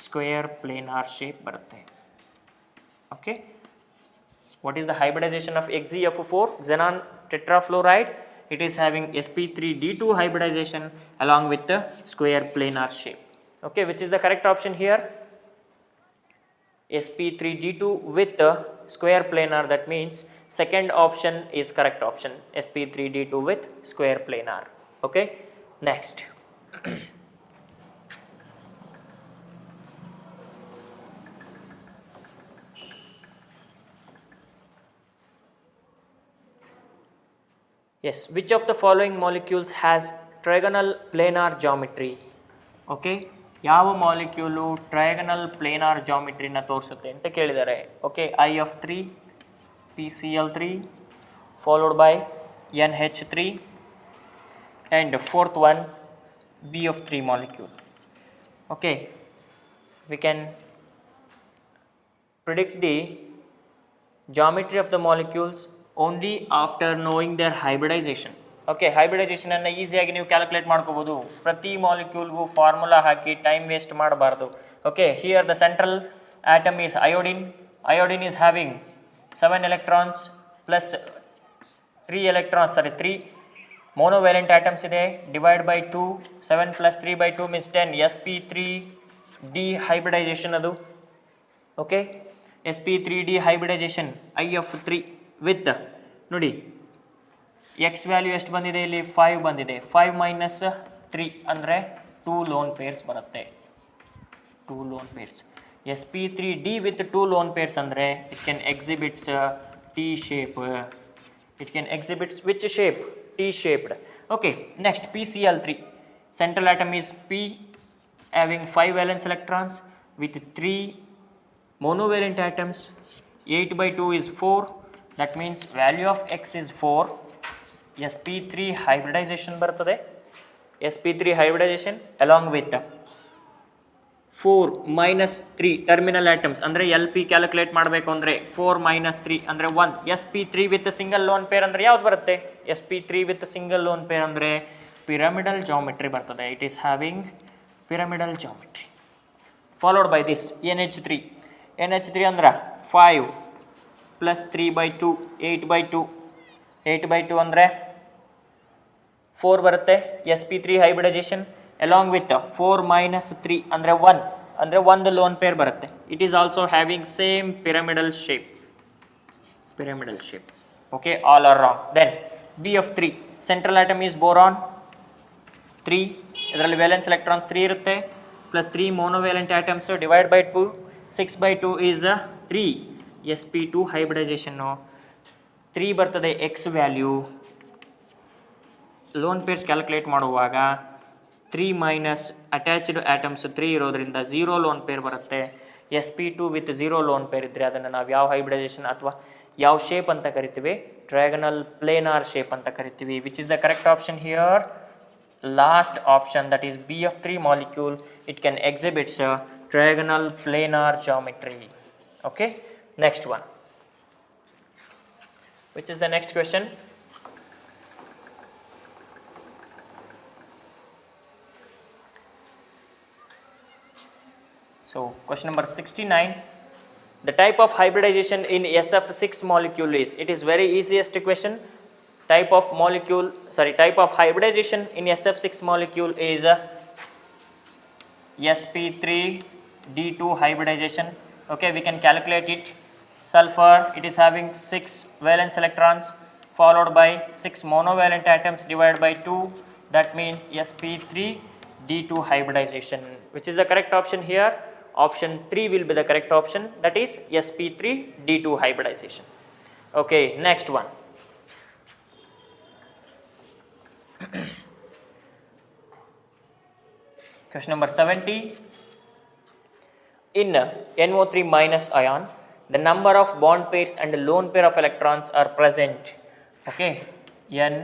Square planar shape ಬರುತ್ತೆ. Okay, what is the hybridization of XeF4? xenon tetrafluoride, it is having sp3d2 hybridization along with the square planar shape. Okay, which is the correct option here? sp3d2 with the square planar, that means second option is correct option, sp3d2 with square planar. Okay, next. Yes, which of the following molecules has trigonal planar geometry? Okay, ಯಾವ molecule ಟ್ರಯಾಗನಲ್ planar ಜಾಮಿಟ್ರಿನ ತೋರಿಸುತ್ತೆ ಅಂತ ಕೇಳಿದ್ದಾರೆ. Okay, I(3), PCl3 followed by NH3 and fourth one B(3) molecule. Okay, we can predict the geometry of the molecules only after knowing their hybridization. Okay, ಹೈಬ್ರಿಡೈಸೇಷನನ್ನು ಈಸಿಯಾಗಿ ನೀವು calculate ಮಾಡ್ಕೋಬೋದು. ಪ್ರತಿ ಮಾಲಿಕ್ಯೂಲ್ಗೂ ಫಾರ್ಮುಲಾ ಹಾಕಿ ಟೈಮ್ ವೇಸ್ಟ್ ಮಾಡಬಾರ್ದು. Okay, here the central atom is iodine. Iodine is having 7 electrons plus 3 monovalent atoms ಇದೆ. Divide by 2, 7 + 3/2 means 10. sp3d hybridization ಅದು. Okay, sp3d hybridization I(3) with ನೋಡಿ ಎಕ್ಸ್ ವ್ಯಾಲ್ಯೂ ಎಷ್ಟು ಬಂದಿದೆ, ಇಲ್ಲಿ 5 ಬಂದಿದೆ. 5 - 3 ಅಂದರೆ 2 ಲೋನ್ ಪೇರ್ಸ್ ಬರುತ್ತೆ. 2 lone pairs. sp3d with 2 lone pairs ಅಂದರೆ it can exhibits T shape. It can exhibits which shape? T shaped. Okay, next PCl3. Central atom is P having 5 valence electrons with 3 monovalent atoms. 8/2 is 4. That means value of x is 4. sp3 hybridization ಬರ್ತದೆ. sp3 hybridization along with 4 - 3 terminal atoms ಅಂದರೆ LP calculate ಮಾಡಬೇಕು ಅಂದರೆ 4 - 3 ಅಂದರೆ 1. sp3 with single lone pair ಅಂದರೆ ಯಾವ್ದು ಬರುತ್ತೆ? sp3 with single lone pair ಅಂದರೆ pyramidal geometry ಬರ್ತದೆ. It is having pyramidal geometry. Followed by this NH3. NH3 ಅಂದ್ರೆ 5 + 3/2 8/2. 8/2 ಅಂದರೆ 4 ಬರುತ್ತೆ. sp3 hybridization along with 4 - 3 ಅಂದರೆ 1 ಅಂದರೆ 1 ಲೋನ್ ಪೇರ್ ಬರುತ್ತೆ. It is also having same pyramidal shape. Okay, all are wrong. Then B(3) central atom is boron. 3 ಇದರಲ್ಲಿ valence electrons 3 ಇರುತ್ತೆ plus 3 monovalent atoms. Divide by 2, 6/2 is 3. sp2 ಹೈಬ್ರಿಡೈಸೇಷನ್ನು 3 ಬರ್ತದೆ. X value lone pairs calculate ಮಾಡುವಾಗ 3 minus attached atoms 3 ಇರೋದ್ರಿಂದ 0 loan pair ಬರುತ್ತೆ. sp2 with 0 lone pair ಇದ್ದರೆ ಅದನ್ನು ನಾವು ಯಾವ ಹೈಬ್ರಿಡೈಸೇಷನ್ ಅಥವಾ ಯಾವ ಶೇಪ್ ಅಂತ ಕರಿತೀವಿ? ಟ್ರಯಾಗನಲ್ ಪ್ಲೇನಾರ್ ಶೇಪ್ ಅಂತ ಕರಿತೀವಿ. Which is the correct option here? Last option, that is B(3) molecule. It can exhibits trigonal planar geometry. Okay, next one. Which is the next question? So question number 69. The type of hybridization in SF6 molecule is, it is very easiest question. Type of hybridization in SF6 molecule is sp3d2 hybridization. Okay, we can calculate it. Sulfur, it is having 6 valence electrons followed by 6 monovalent atoms divided by 2. That means sp3d2 hybridization. Which is the correct option here? Option 3 will be the correct option. That is sp3d2 hybridization. Okay, next one. Question number 70. In NO3 minus ion, the number of bond pairs and lone pair of electrons are present. Okay, N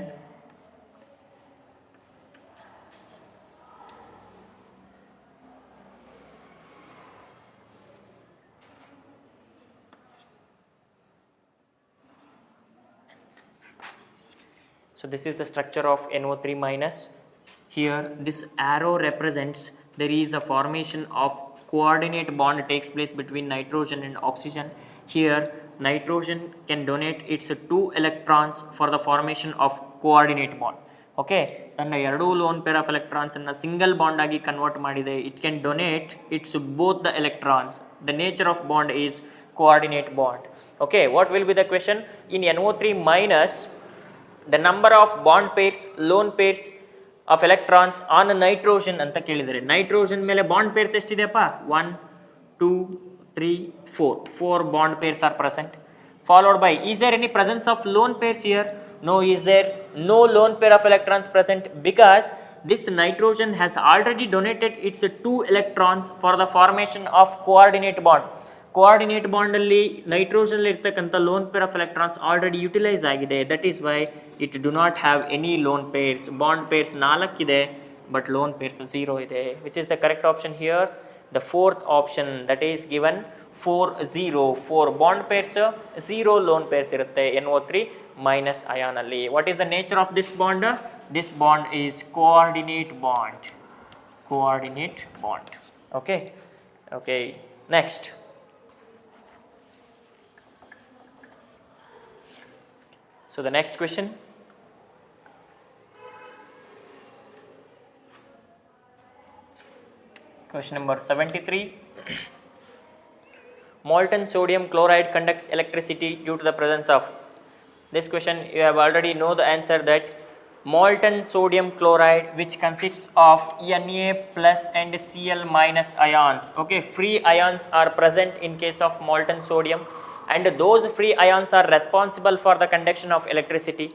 so this is the structure of NO3 minus. Here this arrow represents there is a formation of coordinate bond takes place between nitrogen and oxygen. Here nitrogen can donate its 2 electrons for the formation of coordinate bond. Okay, ತನ್ನ 2 lone pair of electrons ಅನ್ನು single bond ಆಗಿ convert ಮಾಡಿದೆ. It can donate its both the electrons. The nature of bond is coordinate bond. Okay, what will be the question? In NO3 minus, the number of bond pairs, lone pairs of electrons on nitrogen ಅಂತ ಕೇಳಿದರೆ, nitrogen ಮೇಲೆ bond pairs ಎಷ್ಟಿದೆಯಪ್ಪ? 1 2 3 4 bond pairs are present. Followed by, is there any presence of lone pairs here? No. Is there no lone pair of electrons present? Because this nitrogen has already donated its 2 electrons for the formation of coordinate bond. Coordinate bond ಅಲ್ಲಿ nitrogen ಇರ್ತಕ್ಕಂಥ lone pair of electrons already utilise ಆಗಿದೆ. That is why it do not have any lone pairs. Bond pairs 4 ಇದೆ, but lone pairs 0 ಇದೆ. Which is the correct option here? The fourth option, that is given 4 0. 4 bond pairs, 0 lone pairs irutte NO3 minus ion alli. What is the nature of this bond? This bond is coordinate bond. Coordinate bond. Okay. Okay. Next. So the next question. Question number 73. Molten sodium chloride conducts electricity due to the presence of. This question you have already know the answer, that molten sodium chloride, which consists of Na plus and Cl minus ions. Okay, free ions are present in case of molten sodium, and those free ions are responsible for the conduction of electricity.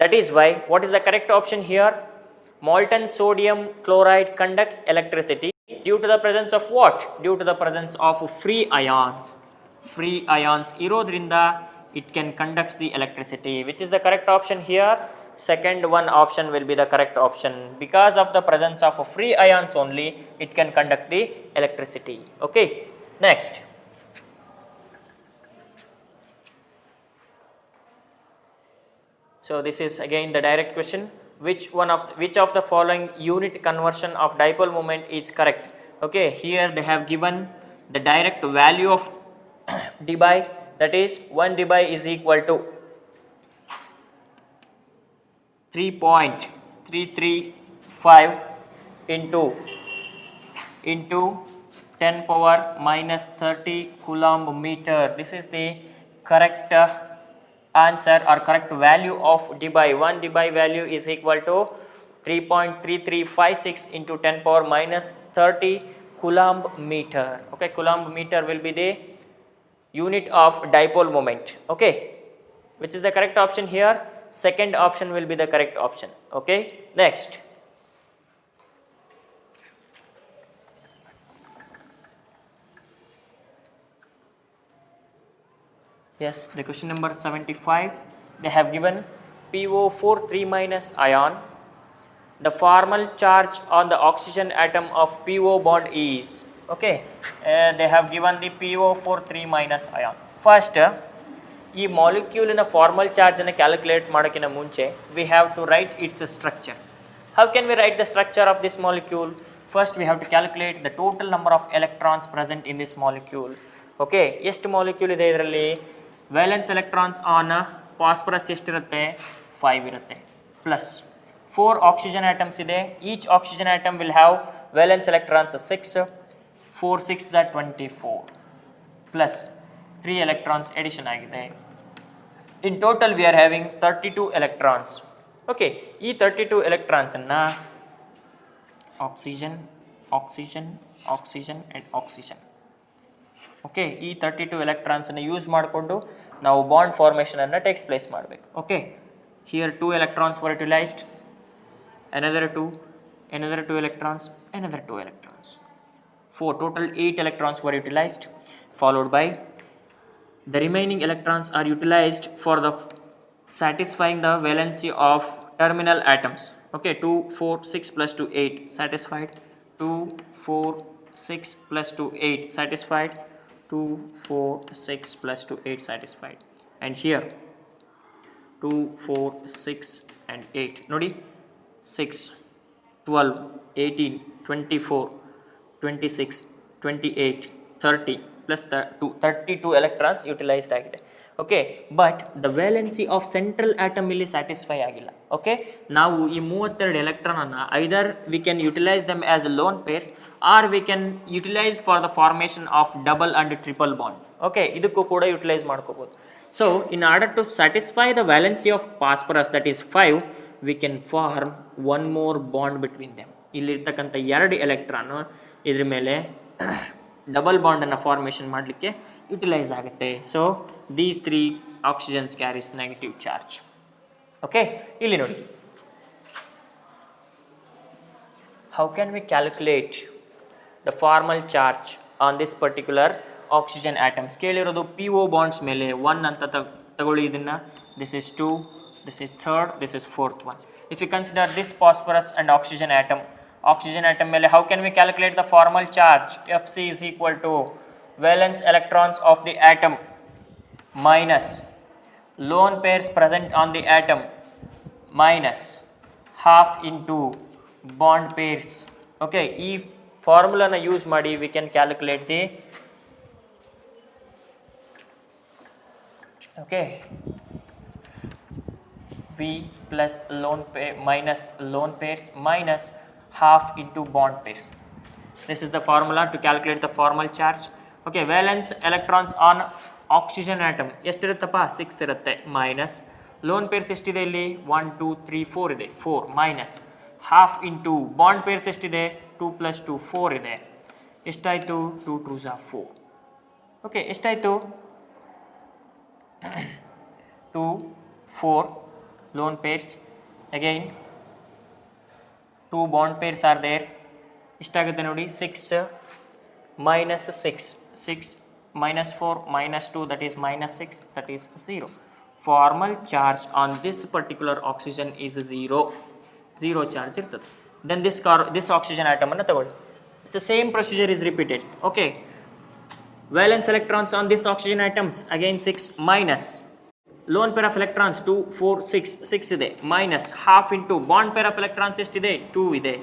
That is why, what is the correct option here? Molten sodium chloride conducts electricity due to the presence of what? Due to the presence of free ions. Free ions irodrinda it can conduct the electricity. Which is the correct option here? Second one option will be the correct option. Because of the presence of free ions only, it can conduct the electricity. Okay. Next. So this is again the direct question. Which of the following unit conversion of dipole moment is correct? Okay, here they have given the direct value of dBi, that is 1 dBi is equal to 3.335 into 10 power minus 30 coulomb meter. This is the correct answer or correct value of dBi. 1 dBi value is equal to 3.3356 into 10 power minus 30 coulomb meter. Okay, coulomb meter will be the unit of dipole moment. Okay, which is the correct option here? Second option will be the correct option. Okay, next. Yes, the question number 75. They have given PO4 3 minus ion. The formal charge on the oxygen atom of PO bond is. Okay, they have given the PO4 3 minus ion. First, ಈ ಮಾಲಿಕ್ಯೂಲಿನ formal ಚಾರ್ಜನ್ನು calculate ಮಾಡೋಕ್ಕಿಂತ ಮುಂಚೆ we have to write its structure. How can we write the structure of this molecule? First, we have to calculate the total number of electrons present in this molecule. Okay, ಎಷ್ಟು molecule ಇದೆ ಇದರಲ್ಲಿ? Valence electrons on phosphorus ಎಷ್ಟಿರುತ್ತೆ? 5 ಇರುತ್ತೆ. Plus 4 oxygen atoms ಇದೆ. Each oxygen atom will have valence electrons 6. 4 6 24 plus 3 electrons addition ಆಗಿದೆ. In total we are having 32 electrons. Okay, ಈ 32 electrons ಅನ್ನು oxygen, oxygen, oxygen and oxygen. Okay, ಈ 32 electrons ಅನ್ನು use ಮಾಡಿಕೊಂಡು ನಾವು ಬಾಂಡ್ ಫಾರ್ಮೇಷನ್ ಅನ್ನು takes place ಮಾಡಬೇಕು. Okay, here 2 electrons were utilized, another 2 electrons, another 2 electrons. 4 total 8 electrons were utilized, followed by the remaining electrons are utilized for the satisfying the valency of terminal atoms. Okay, 2 4 6 plus 2 8 satisfied. 2 4 6 plus 2 8 satisfied. 2 4 6 plus 2 8 satisfied. And here 2 4 6 and 8 nodi 6 12 18 24 26 28 30 plus 32 electrons utilized ಆಗಿದೆ. Okay, but the valency of central atom ಇಲ್ಲಿ satisfy ಆಗಿಲ್ಲ. Okay, ನಾವು ಈ 32 ಎಲೆಕ್ಟ್ರಾನನ್ನು either we can utilise them as a lone pairs or we can utilise for the formation of double and triple bond. Okay, ಇದಕ್ಕೂ ಕೂಡ utilise ಮಾಡ್ಕೋಬೋದು. So in order to satisfy the valency of phosphorus that is 5, we can form one more bond between them. ಇಲ್ಲಿರ್ತಕ್ಕಂಥ 2 electron ಇದ್ರ ಮೇಲೆ double ಬಾಂಡನ್ನು formation ಮಾಡಲಿಕ್ಕೆ utilise ಆಗುತ್ತೆ. So these 3 oxygens carries negative charge. Okay, ಇಲ್ಲಿ ನೋಡಿ, how can we calculate the formal charge on this particular oxygen atoms? ಕೇಳಿರೋದು PO bonds ಮೇಲೆ 1 ಅಂತ ತಗೊಳ್ಳಿ ಇದನ್ನು. This is 2, this is 3rd, this is 4th one. If you consider this phosphorus and oxygen atom ಮೇಲೆ how can we calculate the formal charge? Fc is equal to valence electrons of the atom minus lone pairs present on the atom minus half into bond pairs. Okay, ಈ ಫಾರ್ಮುಲಾನ use ಮಾಡಿ we can calculate the V plus lone pair minus lone pairs minus half into bond pairs. This is the formula to calculate the formal charge. Okay, valence electrons on oxygen atom ಎಷ್ಟಿರುತ್ತಪ್ಪ 6 ಇರುತ್ತೆ, minus loan pairs ಎಷ್ಟಿದೆ ಇಲ್ಲಿ 1 2 3 4 ಇದೆ, 4 minus half into bond pairs ಎಷ್ಟಿದೆ 2 + 2 4 ಇದೆ, ಎಷ್ಟಾಯಿತು 2 2 4. Okay, ಎಷ್ಟಾಯಿತು 2 4 lone pairs, again 2 bond pairs are there, ಎಷ್ಟಾಗುತ್ತೆ ನೋಡಿ 6 minus 6 minus 4 minus 2, that is minus 6, that is 0. Formal charge on this particular oxygen is 0 charge ಇರ್ತದೆ. Then this oxygen atom ಅನ್ನು ತಗೊಳ್ಳಿ, the same procedure is repeated. Okay, valence electrons on this oxygen atoms again 6 minus lone pair of electrons 2 4 6 ಇದೆ, minus half into bond pair of electrons ಎಷ್ಟಿದೆ 2 ಇದೆ.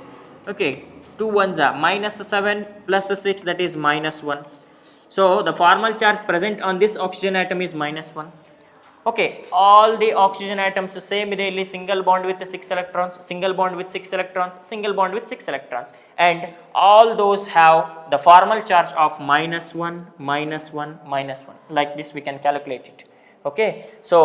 Okay, 2 ones are minus 7 plus 6, that is minus 1. So the formal charge present on this oxygen atom is minus 1. Okay, all the oxygen atoms same ಇದೆ ಇಲ್ಲಿ, single bond with 6 electrons, single bond with 6 electrons, single bond with 6 electrons, and all those have the formal charge of minus 1 minus 1 minus 1. Like this we can calculate it. Okay, so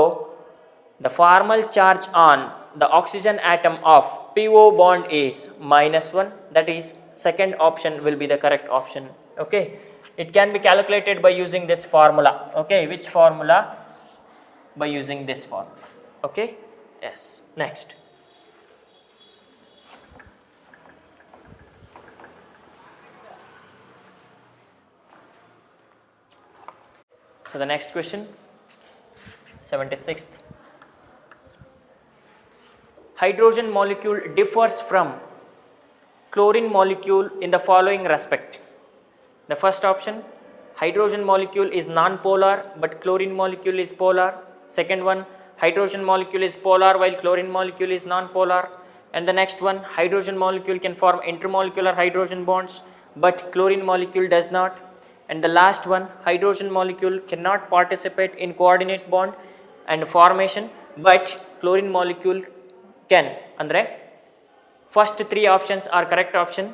the formal charge on the oxygen atom of PO bond is minus 1, that is second option will be the correct option. Okay, it can be calculated by using this formula. Okay, which formula? By using this formula. Okay, yes. Next, so the next question, 76th. Hydrogen molecule differs from chlorine molecule in the following respect. The first option, hydrogen molecule is non-polar but chlorine molecule is polar. Second one, hydrogen molecule is polar while chlorine molecule is non-polar. And the next one, hydrogen molecule can form intermolecular hydrogen bonds but chlorine molecule does not. And the last one, hydrogen molecule cannot participate in coordinate bond and formation but chlorine molecule can. Andre first 3 options are correct option,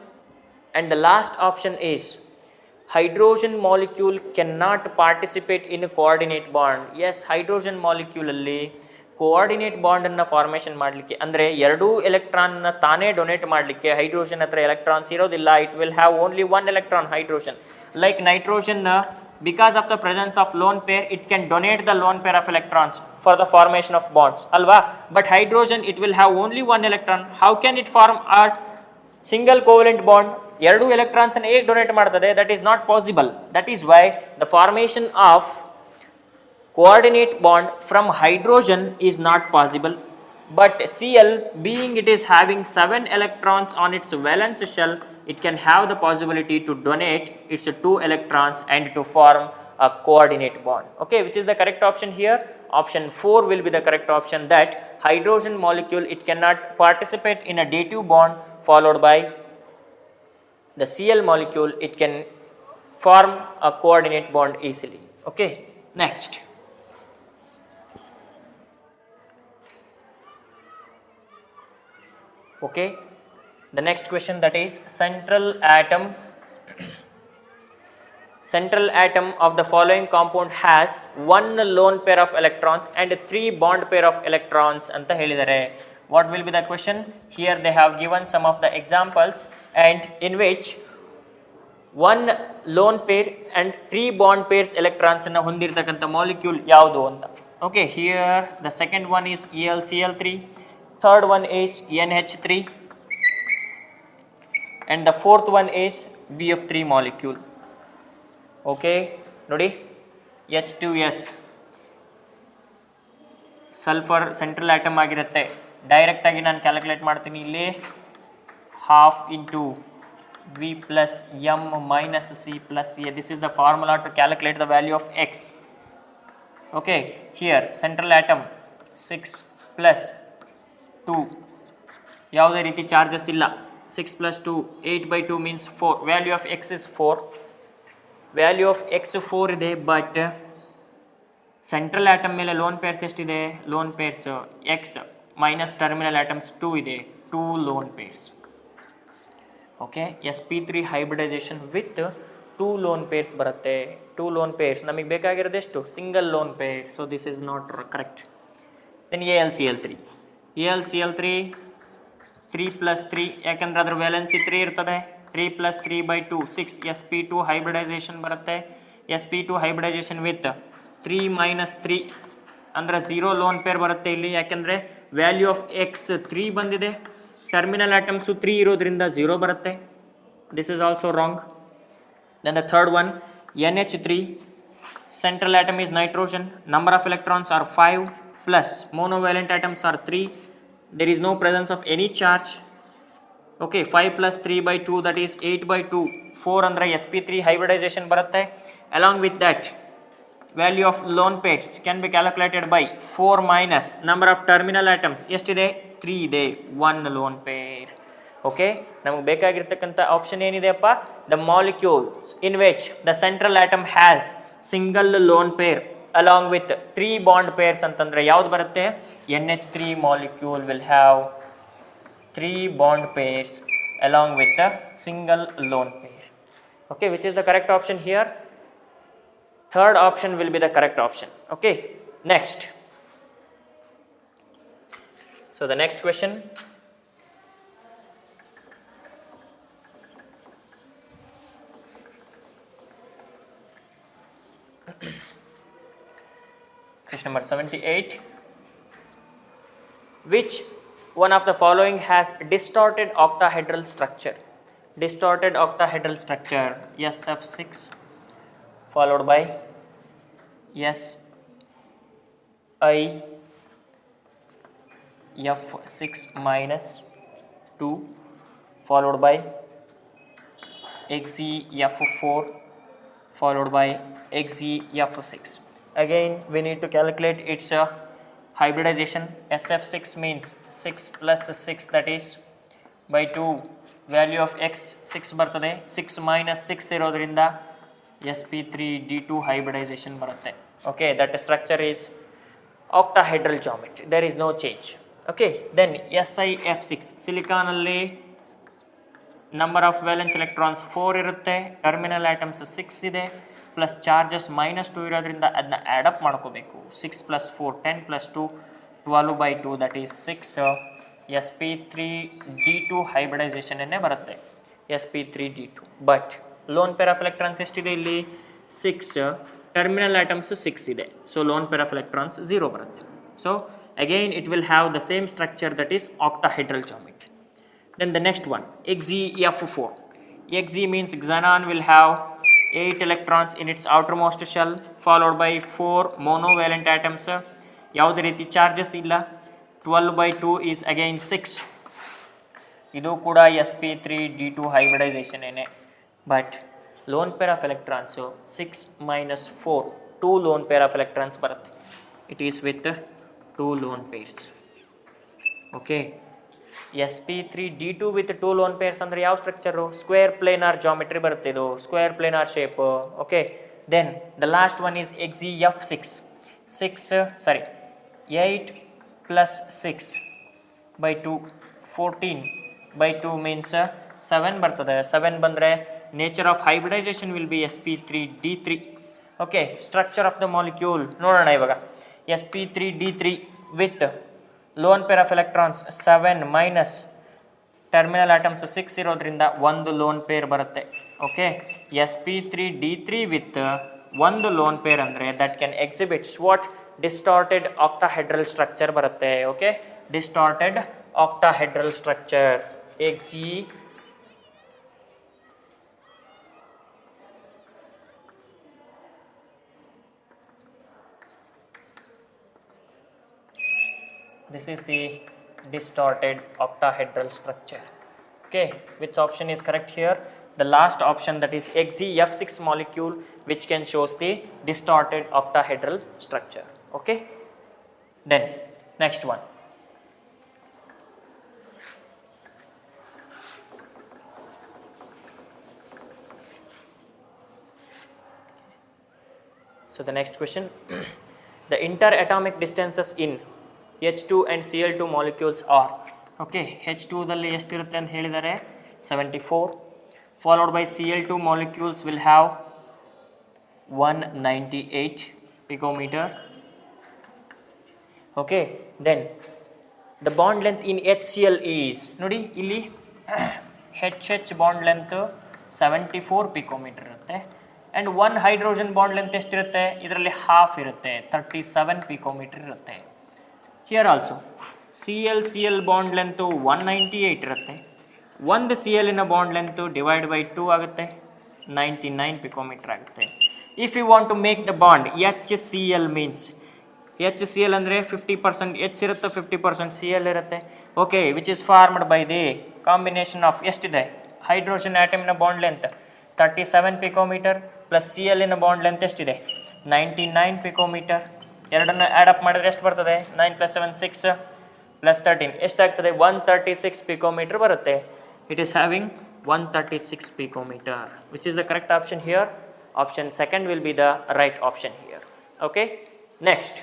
and the last option is hydrogen molecule cannot participate in a coordinate bond. Yes, hydrogen molecule alli coordinate bond ಅನ್ನು formation ಮಾಡಲಿಕ್ಕೆ, ಅಂದರೆ ಎರಡೂ ಎಲೆಕ್ಟ್ರಾನ್ನ ತಾನೇ donate ಮಾಡಲಿಕ್ಕೆ hydrogen ಹತ್ರ electrons ಇರೋದಿಲ್ಲ. It will have only 1 electron hydrogen. Like nitrogen, because of the presence of lone pair, it can donate the lone pair of electrons for the formation of bonds, alva. But hydrogen, it will have only 1 electron. How can it form a single covalent bond? ಎರಡು electrons ಅನ್ನು ಹೇಗೆ donate ಮಾಡ್ತದೆ? That is not possible. That is why the formation of coordinate bond from hydrogen is not possible. But Cl, being it is having 7 electrons on its valence shell, it can have the possibility to donate its 2 electrons and to form a coordinate bond. Okay, which is the correct option here? Option 4 will be the correct option, that hydrogen molecule, it cannot participate in a dative bond followed by the Cl molecule, it can form a coordinate bond easily. Okay, next. Okay, the next question, that is central atom of the following compound has 1 lone pair of electrons and 3 bond pair of electrons anta helidare. What will be the question? Here they have given some of the examples, and in which 1 lone pair and 3 bond pairs electrons ಅನ್ನು ಹೊಂದಿರತಕ್ಕಂಥ molecule ಯಾವುದು ಅಂತ. Okay, here the second one is ElCl3, third one is NH3, and the fourth one is BF3 molecule. Okay, ನೋಡಿ H2S sulphur central atom ಆಗಿರುತ್ತೆ. ಡೈರೆಕ್ಟಾಗಿ ನಾನು calculate ಮಾಡ್ತೀನಿ ಇಲ್ಲಿ half into V plus M minus C plus A. This is the formula to calculate the value of X. Okay, here central atom 6 plus 2 ಯಾವುದೇ ರೀತಿ charges ಇಲ್ಲ. 6 plus 2 8 by 2 means 4. Value of X is 4. Value of X 4 ಇದೆ, but central atom ಮೇಲೆ lone pairs ಎಷ್ಟಿದೆ? Lone pairs X minus terminal atoms 2 ಇದೆ, 2 lone pairs. Okay, sp3 hybridization with 2 lone pairs ಬರುತ್ತೆ. 2 lone pairs ನಮಗೆ ಬೇಕಾಗಿರೋದು ಎಷ್ಟು? Single lone pair. So this is not correct. Then AlCl3 3 plus 3, ಯಾಕಂದ್ರೆ ಅದ್ರ valency 3 ಇರ್ತದೆ. 3 plus 3 by 2 6. sp2 ಹೈಬ್ರಿಡೈಸೇಷನ್ ಬರುತ್ತೆ. sp2 hybridisation with 3 minus 3 ಅಂದರೆ 0 ಲೋನ್ ಪೇರ್ ಬರುತ್ತೆ ಇಲ್ಲಿ. ಯಾಕೆಂದರೆ ವ್ಯಾಲ್ಯೂ ಆಫ್ X 3 ಬಂದಿದೆ, ಟರ್ಮಿನಲ್ ಆಟಮ್ಸು 3 ಇರೋದ್ರಿಂದ 0 ಬರುತ್ತೆ. This is also wrong. Then the third one NH3, central atom is nitrogen, number of electrons are 5 plus monovalent atoms are 3. There is no presence of any charge. Okay, 5 plus 3 by 2, that is 8 by 2. 4 ಅಂದರೆ sp3 hybridization ಬರುತ್ತೆ. Along with that, value of lone pairs can be calculated by 4 minus number of terminal atoms. ಎಷ್ಟಿದೆ? 3 ಇದೆ, 1 lone pair. Okay, ನಮಗೆ ಬೇಕಾಗಿರ್ತಕ್ಕಂಥ option ಏನಿದೆಯಪ್ಪ? The molecules in which the central atom has single lone pair along with 3 bond pairs ಅಂತಂದರೆ ಯಾವ್ದು ಬರುತ್ತೆ? NH3 molecule will have 3 bond pairs along with a single lone pair. Okay, which is the correct option here? Third option will be the correct option. Okay, next. So the next question. Question number 78. Which one of the following has distorted octahedral structure? Distorted octahedral structure, SF6 followed by SiF6 minus 2 followed by XeF4 followed by XeF6. Again we need to calculate its hybridization. SF6 means 6 plus 6, that is by 2. Value of X 6 ಬರ್ತದೆ. 6 minus 6 ಇರೋದ್ರಿಂದ sp3d2 hybridization ಬರುತ್ತೆ. Okay, that structure is octahedral geometry. There is no change. Okay, then SiF6 silicon ಅಲ್ಲಿ number of valence electrons 4 ಇರುತ್ತೆ, terminal atoms 6 ಇದೆ, plus charges -2 ಇರೋದ್ರಿಂದ ಅದನ್ನ add up ಮಾಡ್ಕೋಬೇಕು. 6 plus 4 10 plus 2 12 by 2, that is 6. sp3d2 hybridization ಅನ್ನೇ ಬರುತ್ತೆ, sp3d2. But lone pair of electrons ಎಷ್ಟಿದೆ ಇಲ್ಲಿ? 6. ಟರ್ಮಿನಲ್ ಆಟಮ್ಸ್ 6 ಇದೆ, so loan pair of electrons 0 ಬರುತ್ತೆ. So again it will have the same structure, that is octahedral geometry. Then the next one, XeF4. Xe means xenon will have 8 electrons in its outermost shell followed by 4 monovalent atoms. ಯಾವುದೇ ರೀತಿ charges ಇಲ್ಲ. 12 by 2 is again 6. ಇದು ಕೂಡ sp3d2 hybridization ಏನೇ, but lone pair of electrons 6 minus 4 2 lone pair of electrons ಬರುತ್ತೆ. It is with 2 lone pairs. Okay, sp3d2 with 2 lone pairs ಅಂದರೆ ಯಾವ structure? Square planar geometry ಬರುತ್ತೆ, ಇದು square planar shape. Okay, then the last one is XeF6. 8 plus 6 by 2 14 by 2 means 7 ಬರ್ತದೆ. 7 ಬಂದರೆ nature of hybridisation will be sp3d3. Okay, structure of the molecule ನೋಡೋಣ ಇವಾಗ. sp3d3 with lone pair of electrons 7 minus terminal atoms 6 ಇರೋದ್ರಿಂದ ಒಂದು lone pair ಬರುತ್ತೆ. Okay, sp3d3 with ಒಂದು lone pair ಅಂದರೆ that can exhibits what? Distorted octahedral structure ಬರುತ್ತೆ. Okay, distorted octahedral structure ಎಕ್ಸಿ this is the distorted octahedral structure. Okay, which option is correct here? The last option, that is XeF6 molecule, which can shows the distorted octahedral structure. Okay, then next one. So the next question, the interatomic distances in H2 and Cl2 molecules are, okay, H2 ದಲ್ಲಿ ಎಷ್ಟಿರುತ್ತೆ ಅಂತ ಹೇಳಿದರೆ 74, followed by Cl2 molecules will have 198 picometer. Okay, then the bond length in HCl is, ನೋಡಿ ಇಲ್ಲಿ HH bond length 74 picometer ಇರುತ್ತೆ, and one hydrogen bond length ಎಷ್ಟಿರುತ್ತೆ, ಇದರಲ್ಲಿ half ಇರುತ್ತೆ, 37 picometer ಇರುತ್ತೆ. Here also Cl bond length 198 ಇರುತ್ತೆ, ಒಂದು Cl ಇನ ಬಾಂಡ್ ಲೆಂತ್ ಡಿವೈಡ್ ಬೈ 2 ಆಗುತ್ತೆ, 99 picometer ಆಗುತ್ತೆ. If you want to make the bond HCl means HCl ಅಂದರೆ 50% H ಇರುತ್ತೆ, 50% Cl ಇರುತ್ತೆ. Okay, which is formed by the combination of ಎಷ್ಟಿದೆ, hydrogen ಆಟಮಿನ bond length 37 picometer plus Cl ಇನ bond length ಎಷ್ಟಿದೆ, 99 picometer. ಎರಡನ್ನು ಆ್ಯಡ್ ಅಪ್ ಮಾಡಿದ್ರೆ ಎಷ್ಟು ಬರ್ತದೆ, 9 + 7 6 ಪ್ಲಸ್ 13 ಎಷ್ಟಾಗ್ತದೆ, 136 picometer ಬರುತ್ತೆ. It is having 136 picometer, which is the correct option here. Option second will be the right option here. Okay, next.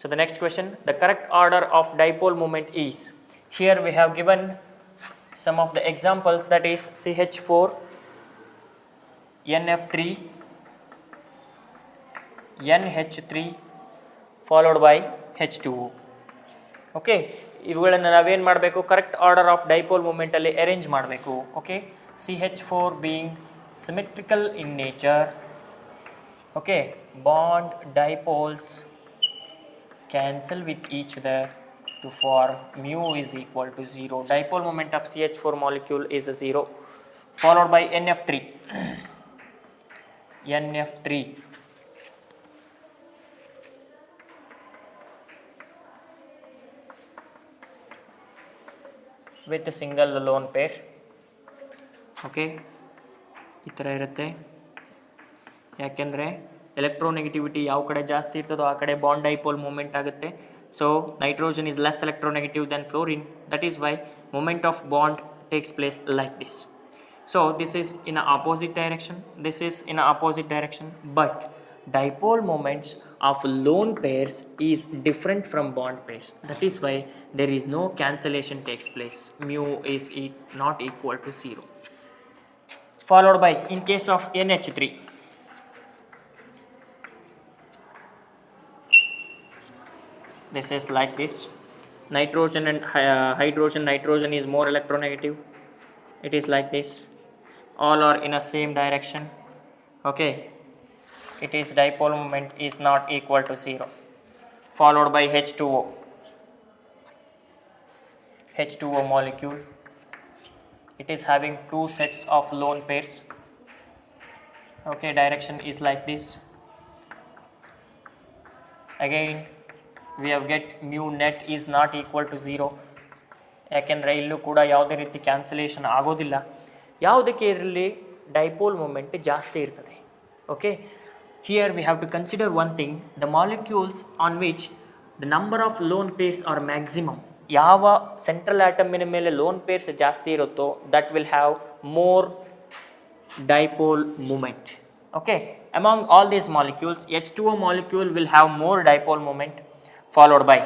So the next question, the correct order of dipole moment is, here we have given some of the examples, that is CH4, NF3, NH3 followed by H2O. Okay, ಇವುಗಳನ್ನು ನಾವೇನು ಮಾಡಬೇಕು, correct order of dipole ಮೂಮೆಂಟಲ್ಲಿ arrange ಮಾಡಬೇಕು. Okay, CH4 being symmetrical in nature. Okay, bond dipoles cancel with each other to form mu is equal to 0. Dipole moment of CH4 molecule is 0, followed by NF3. NF3 with a single lone pair. Okay, ಈ ಥರ ಇರುತ್ತೆ. ಯಾಕೆಂದರೆ electronegativity ಯಾವ ಕಡೆ ಜಾಸ್ತಿ ಇರ್ತದೋ ಆ ಕಡೆ ಬಾಂಡ್ ಡೈಪೋಲ್ ಮೂಮೆಂಟ್ ಆಗುತ್ತೆ. So nitrogen is less electronegative than fluorine, that is why moment of bond takes place like this. So this is in a opposite direction, this is in a opposite direction, but dipole moments of lone pairs is different from bond pairs. That is why there is no cancellation takes place. Mu is not equal to 0. Followed by, in case of NH3, this is like this. Nitrogen and nitrogen is more electronegative. It is like this. All are in a same direction. Okay, it is dipole moment is not equal to 0. Followed by H2O. H2O molecule, it is having two sets of lone pairs. Okay, direction is like this. Again we have get mu net is not equal to 0. ಯಾಕೆಂದರೆ ಇಲ್ಲೂ ಕೂಡ ಯಾವುದೇ ರೀತಿ cancellation ಆಗೋದಿಲ್ಲ. ಯಾವುದಕ್ಕೆ ಇರಲಿ dipole moment ಜಾಸ್ತಿ ಇರ್ತದೆ. Okay, here we have to consider one thing, the molecules on which the number of lone pairs are maximum. ಯಾವ ಸೆಂಟ್ರಲ್ ಆಟಮಿನ ಮೇಲೆ ಲೋನ್ ಪೇರ್ಸ್ ಜಾಸ್ತಿ ಇರುತ್ತೋ that will have more dipole moment. Okay, among all these molecules, H2O molecule will have more dipole moment. Followed by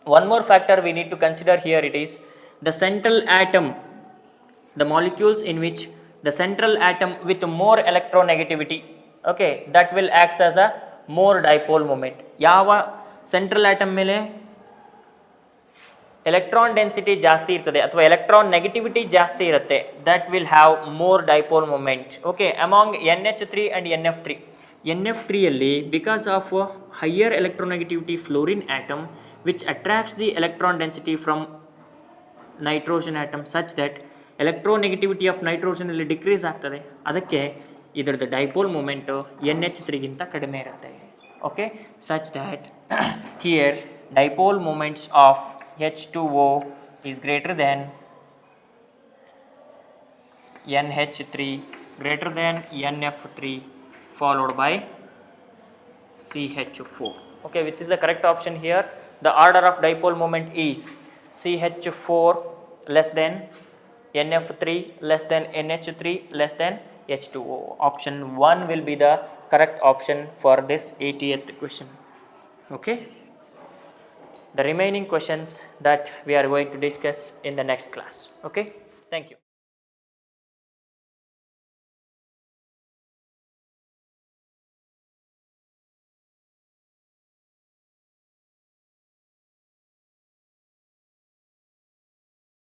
one more factor we need to consider here, it is the central atom, the molecules in which the central atom with more electronegativity, okay, that will acts as a more dipole moment. ಯಾವ central atom ಮೇಲೆ electron density ಜಾಸ್ತಿ ಇರ್ತದೆ ಅಥವಾ electron negativity ಜಾಸ್ತಿ ಇರುತ್ತೆ, that will have more dipole moment. Okay, among NH3 and NF3. NF3ಯಲ್ಲಿ because of higher electronegativity fluorine atom which attracts the electron density from nitrogen atom such that electronegativity of ನೈಟ್ರೋಜನಲ್ಲಿ decrease ಆಗ್ತದೆ. ಅದಕ್ಕೆ ಇದರದ್ದು dipole moment NH3ಗಿಂತ ಕಡಿಮೆ ಇರುತ್ತೆ. Okay, such that here dipole moments of H2O is greater than NH3 greater than NF3 followed by CH4. Okay, which is the correct option here? The order of dipole moment is CH4 less than NF3 less than NH3 less than H2O. Option 1 will be the correct option for this 80th question. Okay. The remaining questions that we are going to discuss in the next class. Okay, thank you.